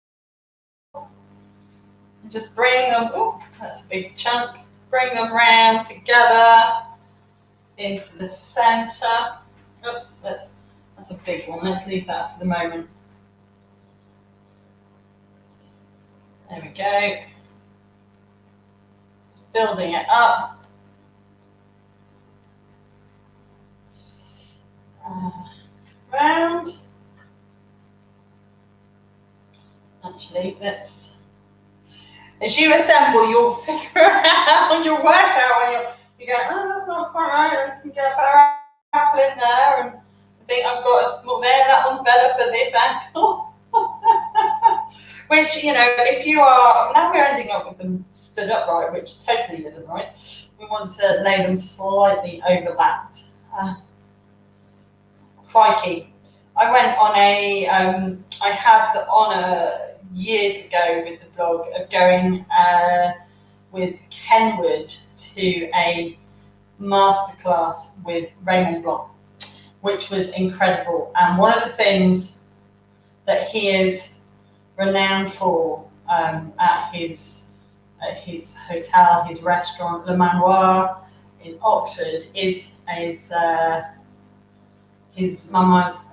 Just bring them, oh, that's a big chunk. Bring them round together into the center. Oops, that's a big one. Let's leave that for the moment. There we go. Just building it up. Round. Actually, as you assemble, you'll figure out, you'll work out when you go, oh, that's not quite right. I can get a better apple in there, and I think I've got a small there. That one's better for this angle. Which, you know, if you are, now we're ending up with them stood upright, which totally isn't right. We want to lay them slightly overlapped. Crikey. I went on I had the honour years ago with the blog of going with Kenwood to a masterclass with Raymond Blanc, which was incredible. And one of the things that he is renowned for at his hotel, his restaurant, Le Manoir in Oxford, is his mama's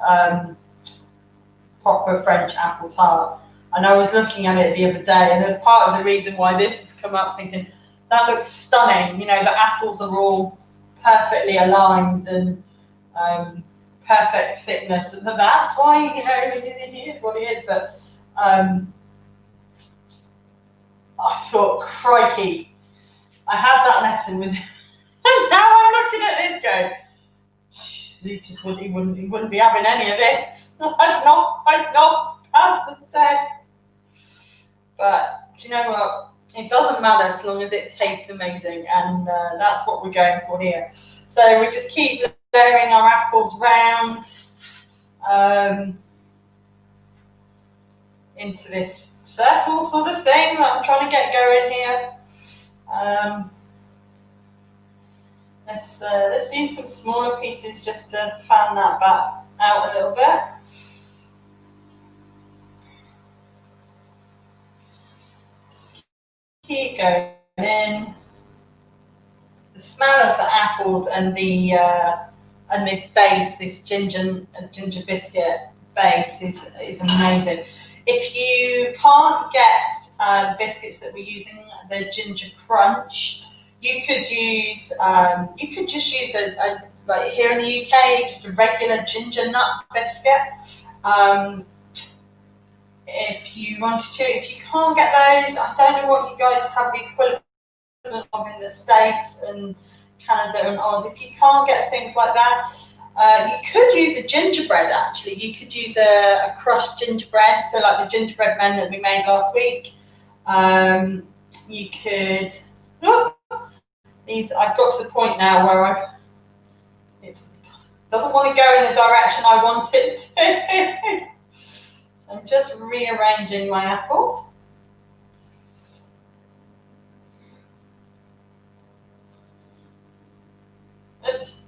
proper French apple tart. And I was looking at it the other day, and there's part of the reason why this has come up, thinking that looks stunning. You know, the apples are all perfectly aligned and perfect thickness, and that's why, you know, he is what he is. But I thought, crikey, I had that lesson with him. And now I'm looking at this going, he wouldn't be having any of this. I'd not pass the test. But do you know what? It doesn't matter as long as it tastes amazing, and that's what we're going for here. So we just keep layering our apples round into this circle sort of thing that I'm trying to get going here. Let's use some smaller pieces just to fan that back out a little bit. Just keep going in. The smell of the apples and the and this base, this ginger biscuit base, is amazing. If you can't get the biscuits that we're using, the ginger crunch, you could just use a like here in the UK, just a regular ginger nut biscuit. If you wanted to, if you can't get those, I don't know what you guys have the equivalent of in the States and Canada and Oz. If you can't get things like that, you could use a gingerbread. Actually, you could use a crushed gingerbread, so like the gingerbread men that we made last week. You could. I've got to the point now where it doesn't want to go in the direction I want it to. So I'm just rearranging my apples. Oops.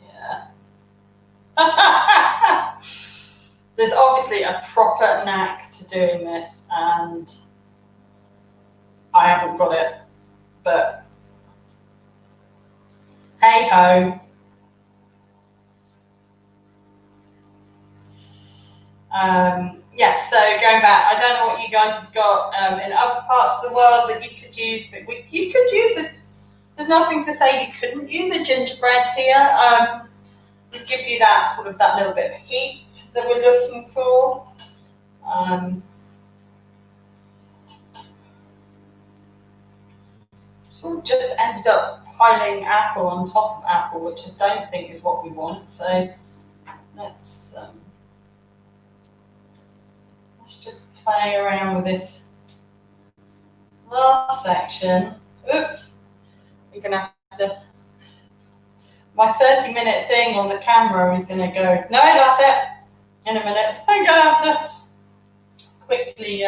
Yeah. There's obviously a proper knack to doing this, and I haven't got it. But hey ho. Yes, so going back, I don't know what you guys have got in other parts of the world that you could use, but you could use it. There's nothing to say you couldn't use a gingerbread here. It give you that sort of that little bit of heat that we're looking for. Sort of just ended up piling apple on top of apple, which I don't think is what we want. So let's just play around with this last section. Oops, we're gonna have to. My 30-minute thing on the camera is gonna go. No, that's it. In a minute, I'm gonna have to quickly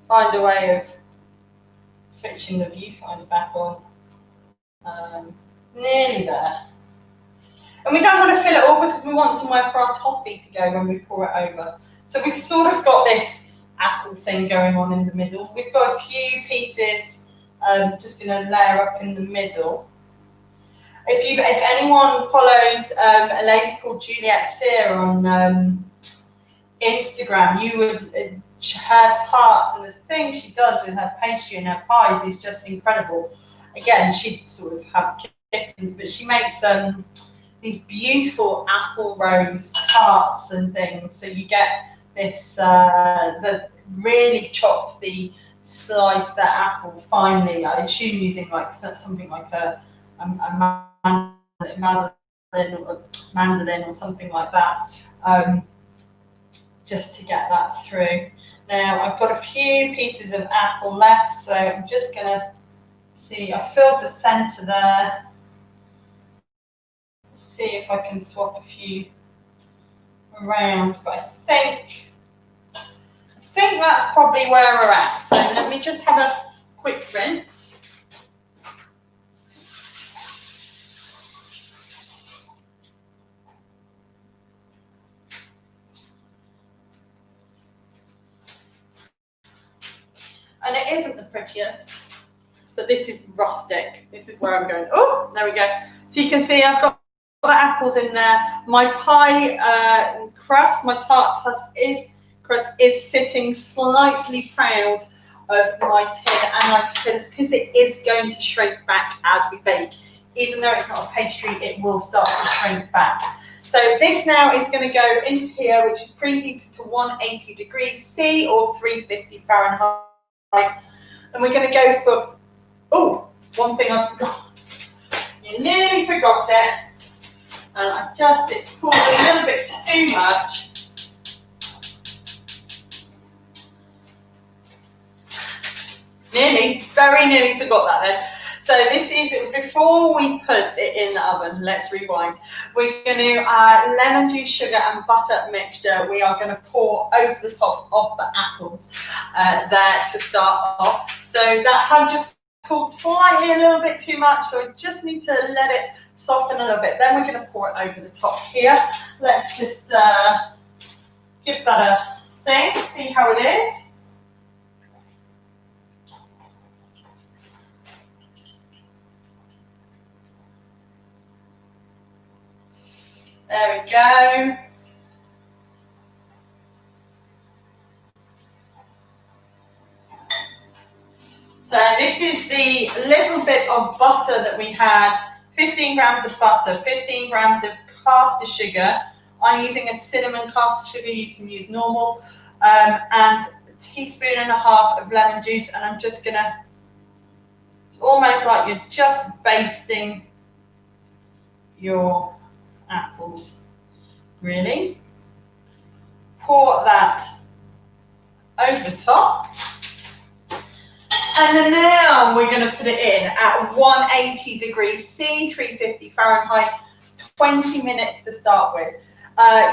find a way of switching the viewfinder back on. Nearly there. And we don't want to fill it all because we want somewhere for our toffee to go when we pour it over. So we've sort of got this apple thing going on in the middle. We've got a few pieces just going to layer up in the middle. If anyone follows a lady called Juliette Sear on Instagram, you would her tarts and the thing she does with her pastry and her pies is just incredible. Again, she sort of have kittens, but she makes these beautiful apple rose tarts and things. So you get this really chop the slice that apple finely. I assume using like something like a mandolin or something like that. just to get that through. Now I've got a few pieces of apple left, so I'm just going to see, I filled the centre there. Let's see if I can swap a few around, but I think that's probably where we're at. So let me just have a quick rinse. And it isn't the prettiest, but this is rustic. This is where I'm going. Oh, there we go. So you can see I've got the apples in there. My pie crust, my tart crust is sitting slightly proud of my tin. And like I said, it's because it is going to shrink back as we bake. Even though it's not a pastry, it will start to shrink back. So this now is going to go into here, which is preheated to 180 degrees C or 350 Fahrenheit. And we're going to go for, oh, one thing I forgot. You nearly forgot it. And it's cooled a little bit too much. Very nearly forgot that then. So this is before we put it in the oven. Let's rewind. We're going to lemon juice, sugar and butter mixture. We are going to pour over the top of the apples there to start off. So that have just cooled slightly a little bit too much. So we just need to let it soften a little bit. Then we're going to pour it over the top here. Let's just give that a thing. See how it is. There we go. So this is the little bit of butter that we had. 15 grams of butter, 15 grams of caster sugar. I'm using a cinnamon caster sugar, you can use normal. And a teaspoon and a half of lemon juice. And I'm just gonna, it's almost like you're just basting your apples, really. Pour that over the top. And then now we're going to put it in at 180 degrees C, 350 Fahrenheit, 20 minutes to start with.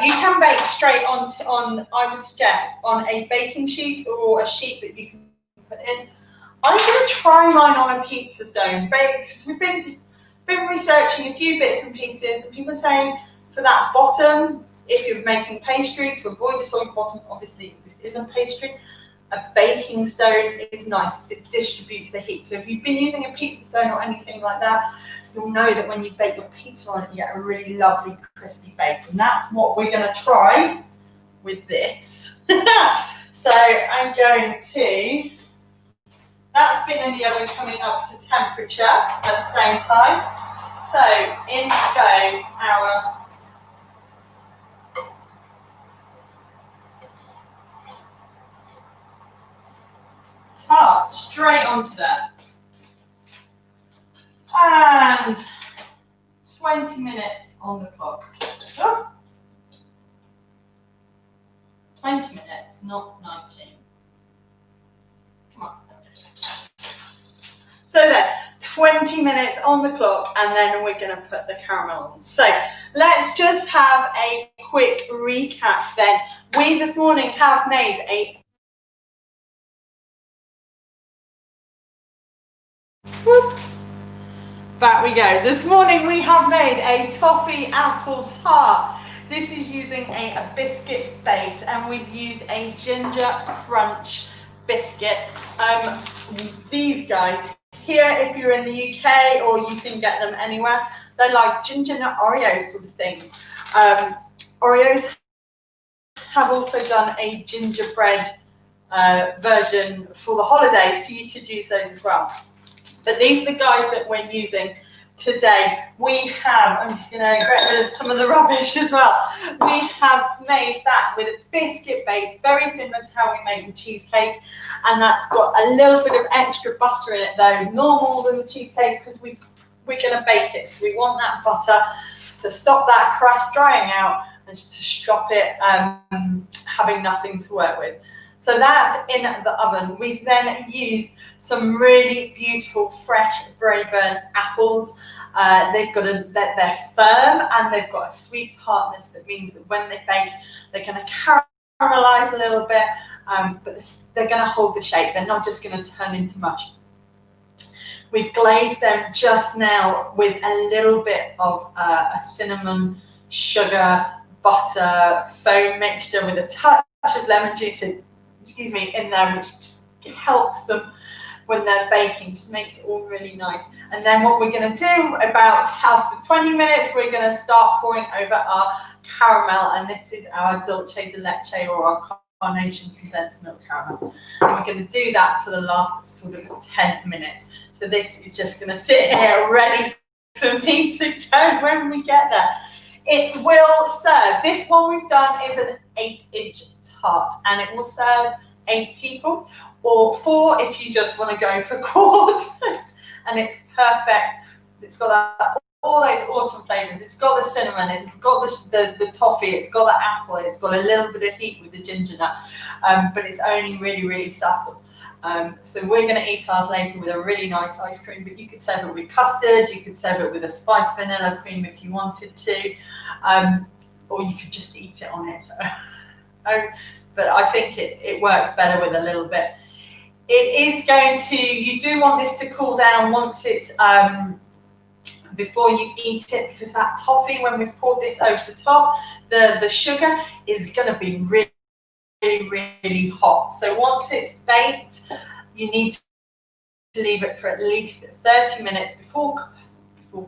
You can bake straight on, I would suggest, on a baking sheet or a sheet that you can put in. I'm going to try mine on a pizza stone because we've been researching a few bits and pieces, and people are saying for that bottom, if you're making pastry, to avoid a soggy bottom, obviously this isn't pastry, a baking stone is nice because it distributes the heat. So if you've been using a pizza stone or anything like that, you'll know that when you bake your pizza on it, you get a really lovely crispy base. And that's what we're going to try with this. So I'm going to, that's been in the oven coming up to temperature at the same time. So in goes our tart straight onto that. And 20 minutes on the clock. Oh. 20 minutes, not 19. Come on. So there, 20 minutes on the clock, and then we're going to put the caramel on. So let's just have a quick recap then. We this morning have made a whoop. Back we go. This morning we have made a toffee apple tart. This is using a biscuit base, and we've used a ginger crunch biscuit. These guys here, if you're in the UK, or you can get them anywhere, they're like ginger nut Oreo sort of things. Oreos have also done a gingerbread version for the holidays, so you could use those as well. But these are the guys that we're using today. We have, I'm just going to get rid of some of the rubbish as well. We have made that with a biscuit base, very similar to how we make the cheesecake. And that's got a little bit of extra butter in it though, normal than the cheesecake, because we're going to bake it. So we want that butter to stop that crust drying out and to stop it having nothing to work with. So that's in the oven. We've then used some really beautiful fresh Braeburn apples. They're firm and they've got a sweet tartness that means that when they bake, they're going to caramelize a little bit, but they're going to hold the shape. They're not just going to turn into mush. We've glazed them just now with a little bit of a cinnamon, sugar, butter, foam mixture with a touch of lemon juice in there, which just helps them when they're baking, just makes it all really nice. And then what we're going to do, about after 20 minutes, we're going to start pouring over our caramel, and this is our Dulce de Leche, or our carnation condensed milk caramel. And we're going to do that for the last sort of 10 minutes. So this is just going to sit here ready for me to go when we get there. It will serve, this one we've done is an 8-inch tart, and it will serve 8 people, or 4 if you just want to go for quarters. And it's perfect. It's got all those autumn flavours. It's got the cinnamon, it's got the toffee, it's got the apple, it's got a little bit of heat with the ginger nut, but it's only really, really subtle. So we're going to eat ours later with a really nice ice cream, but you could serve it with custard, you could serve it with a spiced vanilla cream if you wanted to, or you could just eat it on its own. But I think it works better with a little bit. It is going to, you do want this to cool down once it's, before you eat it, because that toffee, when we've poured this over the top, the sugar is going to be really, really hot. So once it's baked, you need to leave it for at least 30 minutes before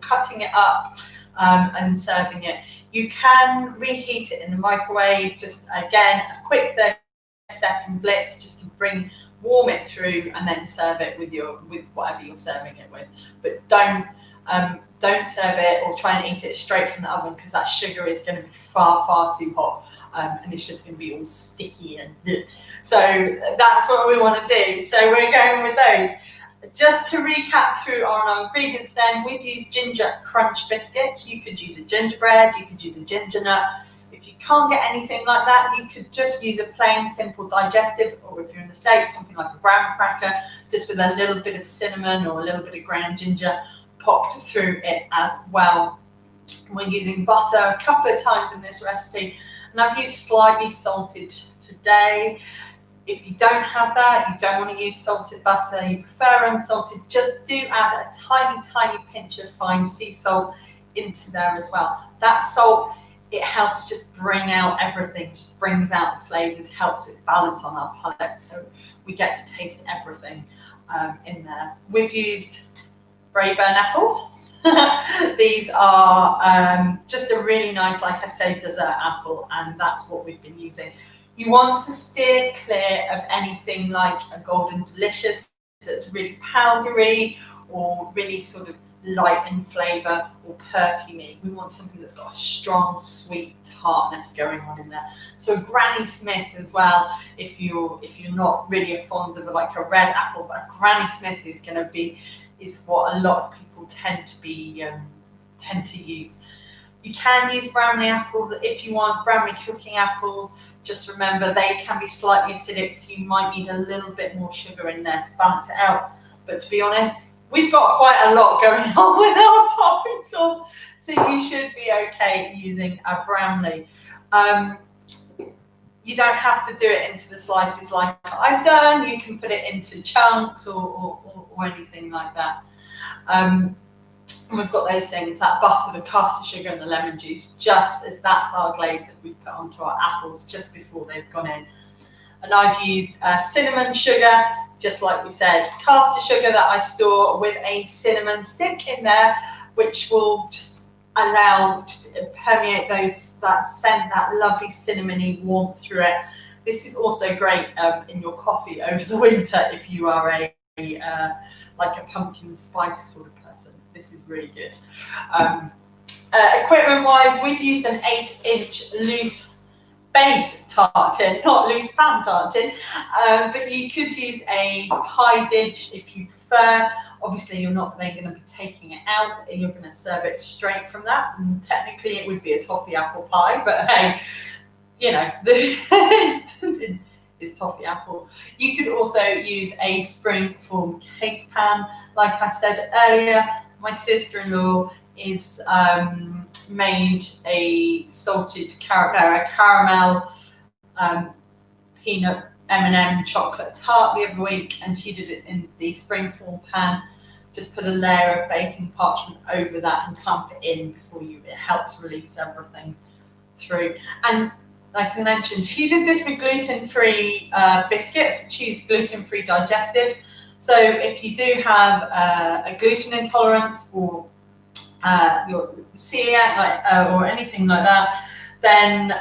cutting it up and serving it. You can reheat it in the microwave, just again a quick 30-second blitz, just to warm it through, and then serve it with whatever you're serving it with. But don't serve it or try and eat it straight from the oven, because that sugar is going to be far, far too hot, and it's just going to be all sticky and so that's what we want to do. So we're going with those. Just to recap through our ingredients then, we've used ginger crunch biscuits. You could use a gingerbread, you could use a ginger nut. If you can't get anything like that, you could just use a plain, simple digestive, or if you're in the States, something like a graham cracker, just with a little bit of cinnamon or a little bit of ground ginger popped through it as well. We're using butter a couple of times in this recipe, and I've used slightly salted today. If you don't have that, you don't want to use salted butter, you prefer unsalted, just do add a tiny, tiny pinch of fine sea salt into there as well. That salt, it helps just bring out everything, just brings out the flavours, helps it balance on our palate, so we get to taste everything in there. We've used Braeburn apples. These are just a really nice, like I say, dessert apple, and that's what we've been using. You want to steer clear of anything like a Golden Delicious that's really powdery or really sort of light in flavour or perfumey. We want something that's got a strong, sweet tartness going on in there. So a Granny Smith as well, if you're not really fond of like a red apple, but a Granny Smith is what a lot of people tend to use. You can use Bramley apples if you want, Bramley cooking apples. Just remember they can be slightly acidic, so you might need a little bit more sugar in there to balance it out. But to be honest, we've got quite a lot going on with our topping sauce, so you should be okay using a Bramley. You don't have to do it into the slices like I've done. You can put it into chunks or anything like that. And we've got those things, that butter, the caster sugar and the lemon juice, just as that's our glaze that we put onto our apples just before they've gone in. And I've used cinnamon sugar, just like we said, caster sugar that I store with a cinnamon stick in there, which will just allow to permeate that scent, that lovely cinnamony warmth through it. This is also great in your coffee over the winter if you are like a pumpkin spice sort of person. This is really good. Equipment wise, we've used an 8-inch loose base tartan, not loose pan tartan, but you could use a pie dish if you prefer. Obviously you're not then going to be taking it out, you're going to serve it straight from that, and technically it would be a toffee apple pie, but hey, you know, is toffee apple. You could also use a spring-form cake pan. Like I said earlier, my sister-in-law is made a caramel peanut M&M chocolate tart the other week, and she did it in the spring-form pan. Just put a layer of baking parchment over that and clamp it in before you. It helps release everything through. And like I mentioned, she did this with gluten-free biscuits. She used gluten-free digestives. So if you do have a gluten intolerance or your celiac, or anything like that, then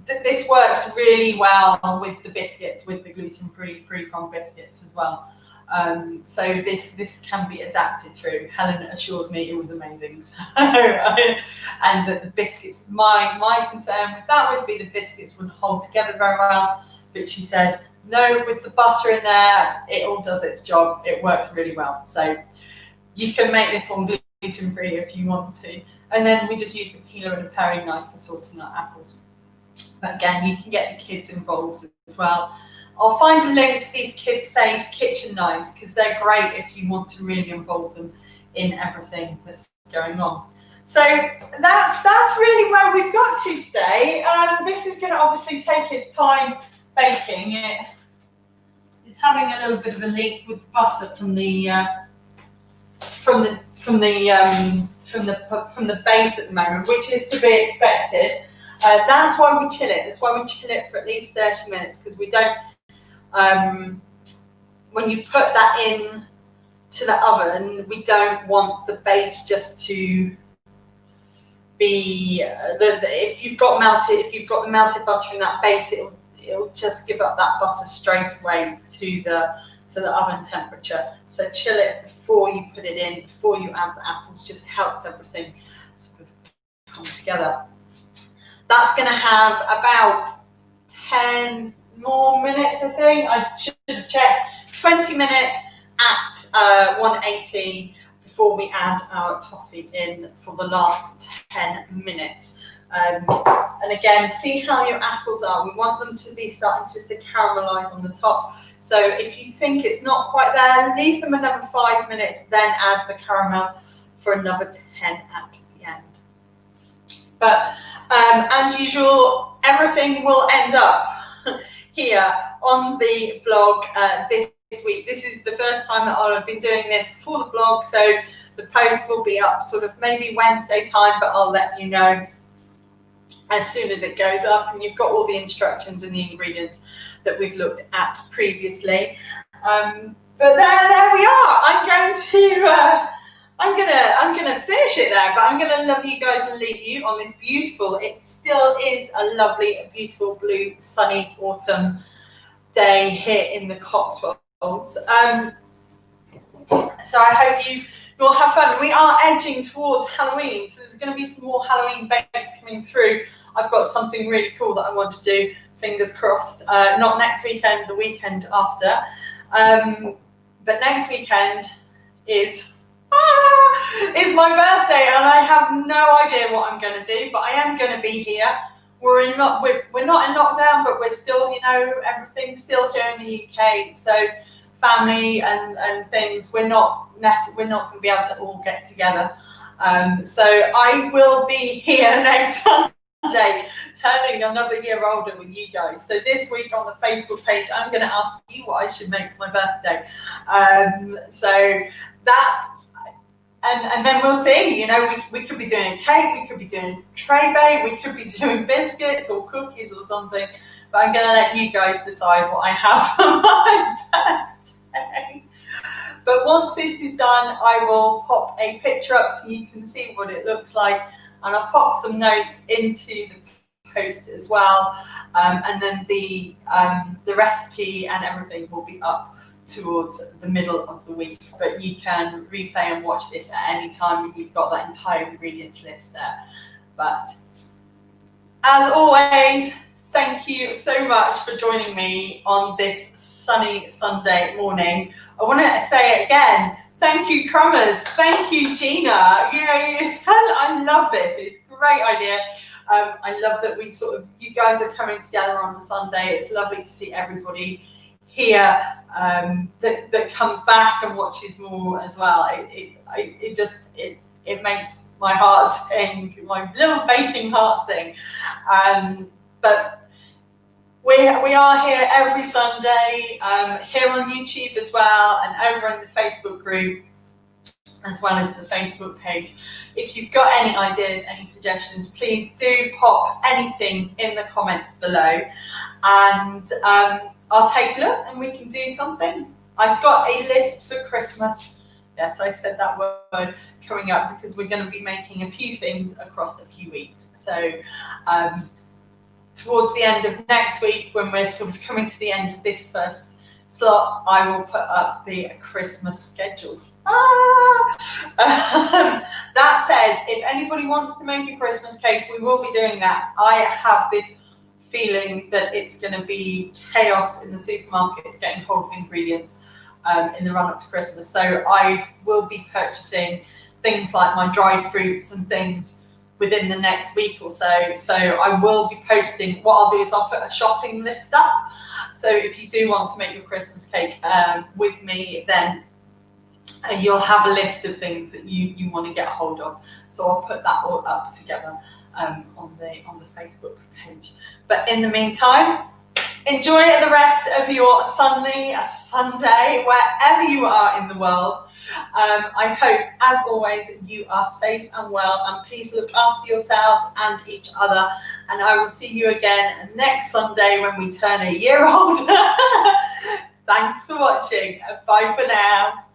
this works really well with the biscuits, with the gluten-free free-from biscuits as well. So this can be adapted through. Helen assures me it was amazing. So, and that the biscuits, my concern with that would be the biscuits wouldn't hold together very well. But she said, no, with the butter in there, it all does its job. It works really well. So you can make this one gluten-free if you want to. And then we just used a peeler and a paring knife for sorting out apples. But again, you can get the kids involved as well. I'll find a link to these kids-safe kitchen knives because they're great if you want to really involve them in everything that's going on. So that's really where we've got to today. This is going to obviously take its time baking. It's having a little bit of a leak with butter from the base at the moment, which is to be expected. That's why we chill it. That's why we chill it for at least 30 minutes, because we don't. When you put that in to the oven, we don't want the base just to be if you've got the melted butter in that base, it'll just give up that butter straight away to the oven temperature. So chill it before you put it in, before you add the apples, just helps everything sort of come together. That's going to have about 10 more minutes, I think. I should have checked. 20 minutes at 180 before we add our toffee in for the last 10 minutes. And again, see how your apples are. We want them to be starting just to caramelize on the top. So if you think it's not quite there, leave them another 5 minutes, then add the caramel for another 10 at the end. But as usual, everything will end up here on the blog this week. This is the first time that I'll have been doing this for the blog, so the post will be up sort of maybe Wednesday time, but I'll let you know as soon as it goes up, and you've got all the instructions and the ingredients that we've looked at previously. But there we are. I'm gonna finish it there, but I'm gonna love you guys and leave you on this beautiful, it still is a lovely, beautiful blue sunny autumn day here in the Cotswolds. So I hope you'll have fun. We are edging towards Halloween, so there's going to be some more Halloween bakes coming through. I've got something really cool that I want to do, fingers crossed, not next weekend, the weekend after. But next weekend is my birthday, and I have no idea what I'm going to do, but I am going to be here. We're not in lockdown, but we're still, everything's still here in the UK. So family and things, we're not going to be able to all get together. So I will be here next Sunday, turning another year older with you guys. So this week on the Facebook page, I'm going to ask you what I should make for my birthday. So that. And then we'll see, we could be doing cake, we could be doing tray bake, we could be doing biscuits or cookies or something. But I'm going to let you guys decide what I have for my birthday. But once this is done, I will pop a picture up so you can see what it looks like. And I'll pop some notes into the post as well. And then the recipe and everything will be up towards the middle of the week, but you can replay and watch this at any time if you've got that entire ingredients list there. But as always, thank you so much for joining me on this sunny Sunday morning. I want to say it again, thank you Crumbers, thank you Gina. I love this. It's a great idea. I love that you guys are coming together on the Sunday. It's lovely to see everybody here that comes back and watches more as well. It makes my heart sing, my little baking heart sing. But we are here every Sunday, here on YouTube as well, and over in the Facebook group, as well as the Facebook page. If you've got any ideas, any suggestions, please do pop anything in the comments below, and I'll take a look and we can do something. I've got a list for Christmas. Yes, I said that word, coming up, because we're going to be making a few things across a few weeks. So towards the end of next week, when we're sort of coming to the end of this first slot, I will put up the Christmas schedule. That said, if anybody wants to make a Christmas cake, we will be doing that. I have this feeling that it's going to be chaos in the supermarkets getting hold of ingredients in the run-up to Christmas. So I will be purchasing things like my dried fruits and things within the next week or so. So I will be posting. What I'll do is I'll put a shopping list up. So if you do want to make your Christmas cake with me, then you'll have a list of things that you want to get a hold of. So I'll put that all up together on the Facebook page. But in the meantime, enjoy the rest of your Sunday, wherever you are in the world. I hope, as always, you are safe and well, and please look after yourselves and each other. And I will see you again next Sunday when we turn a year old. Thanks for watching. Bye for now.